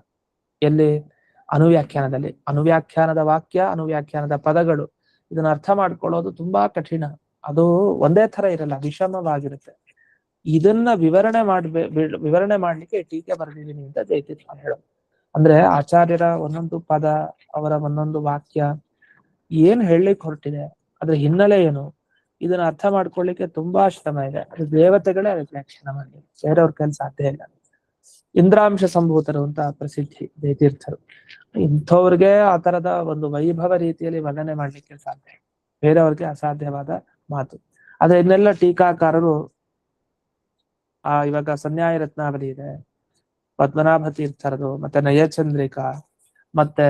ಎಲ್ಲಿ? ಅನುವ್ಯಾಖ್ಯಾನದಲ್ಲಿ. ಅನುವ್ಯಾಖ್ಯಾನದ ವಾಕ್ಯ, ಅನುವ್ಯಾಖ್ಯಾನದ ಪದಗಳು, ಇದನ್ನ ಅರ್ಥ ಮಾಡ್ಕೊಳ್ಳೋದು ತುಂಬಾ ಕಠಿಣ. ಅದು ಒಂದೇ ತರ ಇರಲ್ಲ, ವಿಷಮವಾಗಿರುತ್ತೆ. ಇದನ್ನ ವಿವರಣೆ ಮಾಡ್ಲಿಕ್ಕೆ ಟೀಕೆ ಬರೆದಿದ್ದೀನಿ ಅಂತ ಜಯತೀರ್ಥ ಹೇಳೋದು. ಅಂದ್ರೆ ಆಚಾರ್ಯರ ಒಂದೊಂದು ಪದ, ಅವರ ಒಂದೊಂದು ವಾಕ್ಯ ಏನ್ ಹೇಳಲಿಕ್ಕೆ ಹೊರಟಿದೆ, ಅದ್ರ ಹಿನ್ನೆಲೆ ಏನು, ಇದನ್ನ ಅರ್ಥ ಮಾಡ್ಕೊಳ್ಳಿಕ್ಕೆ ತುಂಬಾ ಶ್ರಮ ಇದೆ. ಅದು ದೇವತೆಗಳೇ ಅದಕ್ಕೆ ವ್ಯಾಖ್ಯಾನ ಮಾಡಿ, ಬೇರೆಯವ್ರ ಕೈಲಿ ಸಾಧ್ಯ ಇಲ್ಲ. ಇಂದ್ರಾಂಶ ಸಂಭೂತರು ಅಂತ ಪ್ರಸಿದ್ಧಿ ಜಯತೀರ್ಥರು. ಇಂಥವ್ರಿಗೆ ಆ ತರದ ಒಂದು ವೈಭವ ರೀತಿಯಲ್ಲಿ ವರ್ಣನೆ ಮಾಡ್ಲಿಕ್ಕೆ ಸಾಧ್ಯ, ಬೇರೆಯವ್ರಿಗೆ ಅಸಾಧ್ಯವಾದ ಮಾತು. ಆದ್ರೆ ಇನ್ನೆಲ್ಲ ಟೀಕಾಕಾರರು ಇವಾಗ ಸನ್ಯಾಯ ರತ್ನಾವಲಿ ಇದೆ, ಪದ್ಮನಾಭ ತೀರ್ಥರದು, ಮತ್ತೆ ನಯಚಂದ್ರಿಕಾ, ಮತ್ತೆ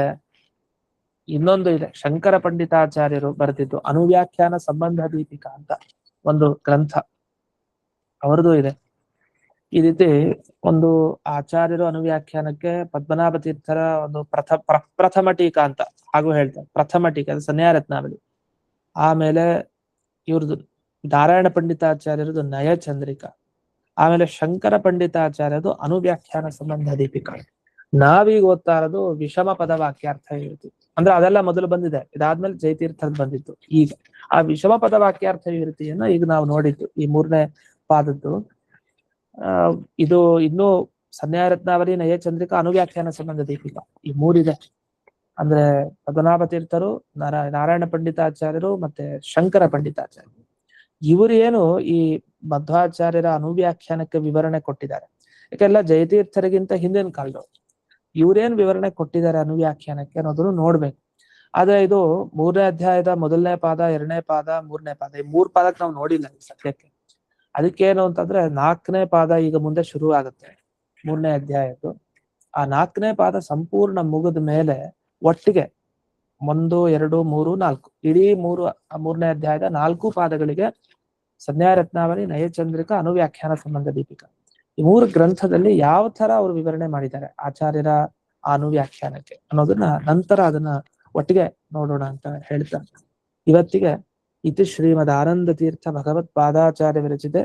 ಇನ್ನೊಂದು ಇದೆ ಶಂಕರ ಪಂಡಿತಾಚಾರ್ಯರು ಬರೆದಿದ್ದು ಅನುವ್ಯಾಖ್ಯಾನ ಸಂಬಂಧ ದೀಪಿಕಾ ಅಂತ ಒಂದು ಗ್ರಂಥ, ಅವರದು ಇದೆ. ಈ ರೀತಿ ಒಂದು ಆಚಾರ್ಯರು ಅನುವ್ಯಾಖ್ಯಾನಕ್ಕೆ ಪದ್ಮನಾಭ ತೀರ್ಥರ ಒಂದು ಪ್ರಥಮ ಟೀಕಾ ಅಂತ ಹಾಗೂ ಹೇಳ್ತಾರೆ. ಪ್ರಥಮ ಟೀಕಾ ಅದು ಸನ್ಯಾಯ ರತ್ನಾವಲಿ. ಆಮೇಲೆ ಇವ್ರದ್ದು ನಾರಾಯಣ ಪಂಡಿತಾಚಾರ್ಯರದು ನಯಚಂದ್ರಿಕಾ, ಆಮೇಲೆ ಶಂಕರ ಪಂಡಿತಾಚಾರ್ಯದು ಅನುವ್ಯಾಖ್ಯಾನ ಸಂಬಂಧ ದೀಪಿಕಾ. ನಾವೀಗ ಓದ್ತಾ ಇರೋದು ವಿಷಮ ಪದ ವಾಕ್ಯಾರ್ಥ ವಿವೃತಿ. ಅಂದ್ರೆ ಅದೆಲ್ಲ ಮೊದಲು ಬಂದಿದೆ, ಇದಾದ್ಮೇಲೆ ಜಯತೀರ್ಥದ್ ಬಂದಿತ್ತು. ಈಗ ಆ ವಿಷಮ ಪದ ವಾಕ್ಯಾರ್ಥ ವಿವೃತಿಯನ್ನ ಈಗ ನಾವು ನೋಡಿದ್ದು ಈ 3ನೇ ಪಾದದ್ದು. ಇದು ಇನ್ನು ಸನ್ಯಾಯ ರತ್ನಾವಲಿ, ನಯಚಂದ್ರಿಕಾ, ಅನುವ್ಯಾಖ್ಯಾನ ಸಂಬಂಧ ದೀಪಿಕಾ, ಈ 3 ಇದೆ. ಅಂದ್ರೆ ಪದ್ಮನಾಭ ತೀರ್ಥರು, ನಾರಾಯಣ ಪಂಡಿತಾಚಾರ್ಯರು, ಮತ್ತೆ ಶಂಕರ ಪಂಡಿತಾಚಾರ್ಯರು. ಇವರು ಏನು ಈ ಮಧ್ವಾಚಾರ್ಯರ ಅನುವ್ಯಾಖ್ಯಾನಕ್ಕೆ ವಿವರಣೆ ಕೊಟ್ಟಿದ್ದಾರೆ. ಯಾಕೆಲ್ಲ ಜಯತೀರ್ಥರಿಗಿಂತ ಹಿಂದಿನ ಕಾಲದವರು. ಇವ್ರೇನ್ ವಿವರಣೆ ಕೊಟ್ಟಿದ್ದಾರೆ ಅನುವ್ಯಾಖ್ಯಾನಕ್ಕೆ ಅನ್ನೋದನ್ನು ನೋಡ್ಬೇಕು. ಆದ್ರೆ ಇದು 3ನೇ ಅಧ್ಯಾಯದ 1ನೇ ಪಾದ, 2ನೇ ಪಾದ, 3ನೇ ಪಾದ, ಈ 3 ಪಾದಕ್ಕೆ ನಾವು ನೋಡಿಲ್ಲ ಈ ಸದ್ಯಕ್ಕೆ. ಅದಕ್ಕೇನು ಅಂತಂದ್ರೆ 4ನೇ ಪಾದ ಈಗ ಮುಂದೆ ಶುರು ಆಗುತ್ತೆ 3ನೇ ಅಧ್ಯಾಯದ್ದು. ಆ 4ನೇ ಪಾದ ಸಂಪೂರ್ಣ ಮುಗಿದ ಮೇಲೆ ಒಟ್ಟಿಗೆ 1, 2, 3, 4 ಇಡೀ 3ನೇ ಅಧ್ಯಾಯದ 4 ಪಾದಗಳಿಗೆ ಸನ್ಯಾಯ ರತ್ನಾವಲಿ, ನಯಚಂದ್ರಿಕಾ, ಅನುವ್ಯಾಖ್ಯಾನ ಸಂಬಂಧ ದೀಪಿಕಾ, ಈ 3 ಗ್ರಂಥದಲ್ಲಿ ಯಾವ ತರ ಅವರು ವಿವರಣೆ ಮಾಡಿದ್ದಾರೆ ಆಚಾರ್ಯರ ಅನುವ್ಯಾಖ್ಯಾನಕ್ಕೆ ಅನ್ನೋದನ್ನ ನಂತರ ಅದನ್ನ ಒಟ್ಟಿಗೆ ನೋಡೋಣ ಅಂತ ಹೇಳ್ತಾರೆ. ಇವತ್ತಿಗೆ ಇತಿ ಶ್ರೀಮದ್ ಆನಂದ ತೀರ್ಥ ಭಗವತ್ ಪಾದಾಚಾರ್ಯ ವಿರಚಿತೆ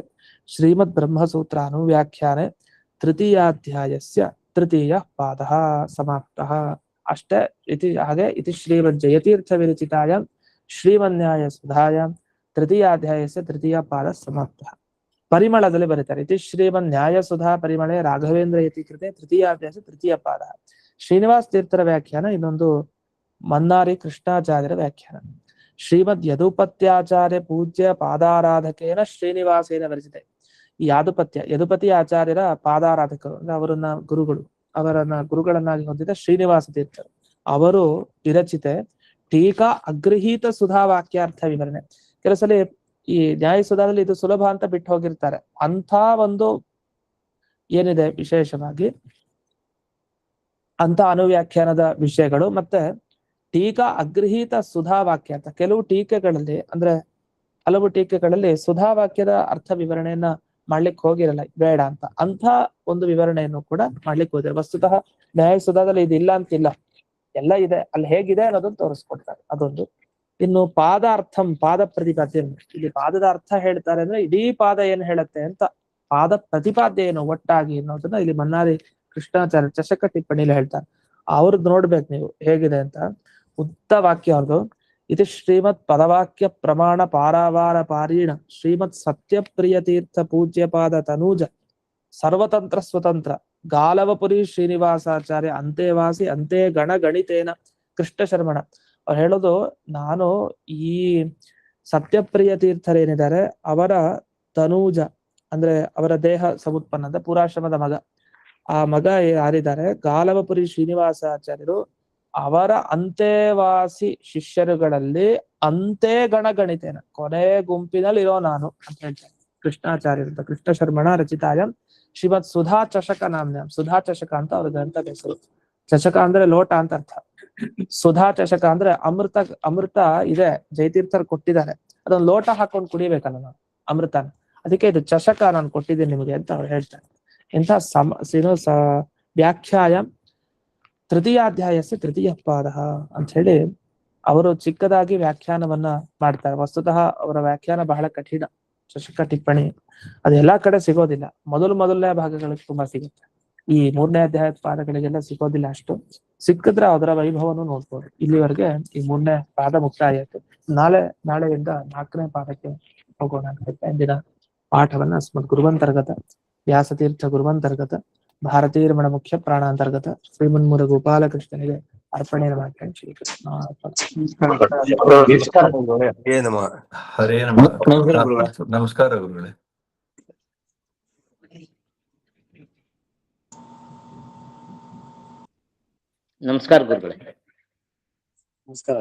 ಶ್ರೀಮದ್ ಬ್ರಹ್ಮಸೂತ್ರ ಅನುವ್ಯಾಖ್ಯಾನೆ ತೃತೀಯಾಧ್ಯಾಯಸ್ಯ ತೃತೀಯ ಪಾದ ಸಮಾಪ್ತಃ. ಅಷ್ಟೇ. ಹಾಗೆ ಇತಿ ಶ್ರೀಮದ್ ಜಯತೀರ್ಥ ವಿರಚಿತಾಯ ಶ್ರೀಮನ್ಯಾಯ ಸುಧಾಯಾಂ ತೃತೀಯಾಧ್ಯಾಯಸ್ಯ ತೃತೀಯ ಪಾದ ಸಮಾಪ್ತಃ. ಪರಿಮಳದಲ್ಲಿ ಬರೀತಾರೆ ಇತಿ ಶ್ರೀಮನ್ ನ್ಯಾಯ ಸುಧಾ ಪರಿಮಳೆ ರಾಘವೇಂದ್ರ ಯತಿ ಕೃತೆ ತೃತೀಯಾಧ್ಯಾಯ ತೃತೀಯ ಪಾದ. ಶ್ರೀನಿವಾಸ ತೀರ್ಥರ ವ್ಯಾಖ್ಯಾನ, ಇನ್ನೊಂದು ಮನ್ನಾರಿ ಕೃಷ್ಣಾಚಾರ್ಯರ ವ್ಯಾಖ್ಯಾನ. ಶ್ರೀಮದ್ ಯದುಪತ್ಯಾಚಾರ್ಯ ಪೂಜ್ಯ ಪಾದಾರಾಧಕೇನ ಶ್ರೀನಿವಾಸೇನ ವಿರಚಿತೆ. ಈ ಯದುಪತಿ ಆಚಾರ್ಯರ ಪಾದಾರಾಧಕರು ಅಂದ್ರೆ ಅವರನ್ನ ಗುರುಗಳನ್ನಾಗಿ ಹೊಂದಿದ ಶ್ರೀನಿವಾಸ ತೀರ್ಥರು ಅವರು ವಿರಚಿತೆ ಟೀಕಾ ಅಗೃಹೀತ ಸುಧಾ ವಾಕ್ಯಾರ್ಥ ವಿವರಣೆ. ಕೆಲವು ಸಲ ಈ ನ್ಯಾಯ ಸುಧಾದಲ್ಲಿ ಇದು ಸುಲಭ ಅಂತ ಬಿಟ್ಟು ಹೋಗಿರ್ತಾರೆ. ಅಂಥ ಒಂದು ಏನಿದೆ ವಿಶೇಷವಾಗಿ ಅಂತ ಅನುವ್ಯಾಖ್ಯಾನದ ವಿಷಯಗಳು, ಮತ್ತೆ ಟೀಕಾ ಅಗೃಹೀತ ಸುಧಾ ವಾಕ್ಯಾರ್ಥ. ಕೆಲವು ಟೀಕೆಗಳಲ್ಲಿ ಅಂದ್ರೆ ಹಲವು ಟೀಕೆಗಳಲ್ಲಿ ಸುಧಾ ವಾಕ್ಯದ ಅರ್ಥ ವಿವರಣೆಯನ್ನ ಮಾಡ್ಲಿಕ್ಕೆ ಹೋಗಿರಲ್ಲ, ಬೇಡ ಅಂತ. ಅಂಥ ಒಂದು ವಿವರಣೆಯನ್ನು ಕೂಡ ಮಾಡ್ಲಿಕ್ಕೆ ಹೋದ್ರೆ ವಸ್ತುತಃ ನ್ಯಾಯ ಸುಧಾದಲ್ಲಿ ಇದಿಲ್ಲ ಅಂತಿಲ್ಲ, ಎಲ್ಲ ಇದೆ. ಅಲ್ಲಿ ಹೇಗಿದೆ ಅನ್ನೋದನ್ನ ತೋರಿಸ್ಕೊಡ್ತಾರೆ, ಅದೊಂದು. ಇನ್ನು ಪಾದಾರ್ಥಂ, ಪಾದ ಪ್ರತಿಪಾದ್ಯ. ಇಲ್ಲಿ ಪಾದದ ಅರ್ಥ ಹೇಳ್ತಾರೆ ಅಂದ್ರೆ ಇಡೀ ಪಾದ ಏನ್ ಹೇಳುತ್ತೆ ಅಂತ, ಪಾದ ಪ್ರತಿಪಾದ್ಯ ಏನು ಒಟ್ಟಾಗಿ ಅನ್ನೋದನ್ನ ಇಲ್ಲಿ ಮನ್ನಾರಿ ಕೃಷ್ಣಾಚಾರ್ಯ ಚಷಕ ಟಿಪ್ಪಣಿಲಿ ಹೇಳ್ತಾರೆ. ಅವ್ರದ್ದು ನೋಡ್ಬೇಕು ನೀವು ಹೇಗಿದೆ ಅಂತ. ಉದ್ದ ವಾಕ್ಯ ಅವ್ರದ್ದು. ಇದು ಶ್ರೀಮತ್ ಪದವಾಕ್ಯ ಪ್ರಮಾಣ ಪಾರಾವಾರ ಪಾರೀಣ ಶ್ರೀಮತ್ ಸತ್ಯಪ್ರಿಯ ತೀರ್ಥ ಪೂಜ್ಯ ಪಾದ ತನೂಜ ಸರ್ವತಂತ್ರ ಸ್ವತಂತ್ರ ಗಾಲವಪುರಿ ಶ್ರೀನಿವಾಸಾಚಾರ್ಯ ಅಂತೇವಾಸಿ ಅಂತೆ ಗಣ ಗಣಿತೇನ ಕೃಷ್ಣ ಶರ್ಮಣ. ಅವ್ರು ಹೇಳೋದು, ನಾನು ಈ ಸತ್ಯಪ್ರಿಯ ತೀರ್ಥರೇನಿದ್ದಾರೆ ಅವರ ತನೂಜ ಅಂದ್ರೆ ಅವರ ದೇಹ ಸಮುತ್ಪನ್ನ ಅಂತ ಪೂರಾಶ್ರಮದ ಮಗ. ಆ ಮಗ ಯಾರಿದ್ದಾರೆ ಗಾಲವಪುರಿ ಶ್ರೀನಿವಾಸಾಚಾರ್ಯರು ಅವರ ಅಂತೆವಾಸಿ ಶಿಷ್ಯರುಗಳಲ್ಲಿ ಅಂತೆ ಗಣಗಣಿತೇನ ಕೊನೆ ಗುಂಪಿನಲ್ಲಿ ಇರೋ ನಾನು ಅಂತ ಹೇಳ್ತಾರೆ ಕೃಷ್ಣಾಚಾರ್ಯ ಅಂತ. ಕೃಷ್ಣ ಶರ್ಮಣ ರಚಿತಾಯಂ ಶ್ರೀಮತ್ ಸುಧಾ ಚಷಕ ನಾಮ್ನ. ಸುಧಾ ಚಷಕ ಅಂತ ಅವ್ರ ಗ್ರಂಥದ ಹೆಸರು. ಚಷಕ ಅಂದ್ರೆ ಲೋಟ ಅಂತ ಅರ್ಥ. ಸುಧಾ ಚಷಕ ಅಂದ್ರೆ ಅಮೃತ. ಅಮೃತ ಇದೆ ಜಯತೀರ್ಥರು ಕೊಟ್ಟಿದ್ದಾರೆ, ಅದೊಂದು ಲೋಟ ಹಾಕೊಂಡು ಕುಡಿಬೇಕಲ್ಲ ನಾವು ಅಮೃತನ, ಅದಕ್ಕೆ ಇದು ಚಷಕ ನಾನು ಕೊಟ್ಟಿದ್ದೀನಿ ನಿಮಗೆ ಅಂತ ಅವ್ರು ಹೇಳ್ತಾರೆ. ಇಂಥ ವ್ಯಾಖ್ಯಾಯ ತೃತೀಯಾಧ್ಯಾಯಸ್ಯ ತೃತೀಯ ಪಾದ ಅಂತ ಹೇಳಿ ಅವರು ಚಿಕ್ಕದಾಗಿ ವ್ಯಾಖ್ಯಾನವನ್ನ ಮಾಡ್ತಾರೆ. ವಸ್ತುತಃ ಅವರ ವ್ಯಾಖ್ಯಾನ ಬಹಳ ಕಠಿಣ. ಚಷಕ ಟಿಪ್ಪಣಿ ಅದು ಎಲ್ಲಾ ಕಡೆ ಸಿಗೋದಿಲ್ಲ. ಮೊದಲನೇ ಭಾಗಗಳಿಗೆ ತುಂಬಾ ಸಿಗುತ್ತೆ, ಈ 3ನೇ ಅಧ್ಯಾಯದ ಪಾದಗಳಿಗೆಲ್ಲ ಸಿಗೋದಿಲ್ಲ. ಅಷ್ಟು ಸಿಕ್ಕಿದ್ರೆ ಅದರ ವೈಭವವನ್ನು ನೋಡ್ಬೋದು. ಇಲ್ಲಿವರೆಗೆ ಈ 3ನೇ ಪಾದ ಮುಕ್ತಾಯ ಆಯ್ತು. ನಾಳೆಯಿಂದ 4ನೇ ಪಾದಕ್ಕೆ ಹೋಗೋಣ ಅಂತ ಹೇಳ್ತಾ ಇಂದಿನ ಪಾಠವನ್ನ ಅಸ್ಮದ್ ಗುರುವಂತರ್ಗತ ವ್ಯಾಸತೀರ್ಥ ಗುರುವಂತರ್ಗತ ಭಾರತೀರಮಣ ಮುಖ್ಯ ಪ್ರಾಣಾಂತರ್ಗತ ಶ್ರೀಮನ್ಮೂಲ ಗೋಪಾಲಕೃಷ್ಣನಿಗೆ ಅರ್ಪಣೆ ಮಾಡ್ತೇನೆ. ಶ್ರೀಕೃಷ್ಣ ಹರೇ ನಮಃ. ನಮಸ್ಕಾರ ಗುರುಗಳೇ. ನಮಸ್ಕಾರ ಗುರುಗಳೇ. ನಮಸ್ಕಾರ.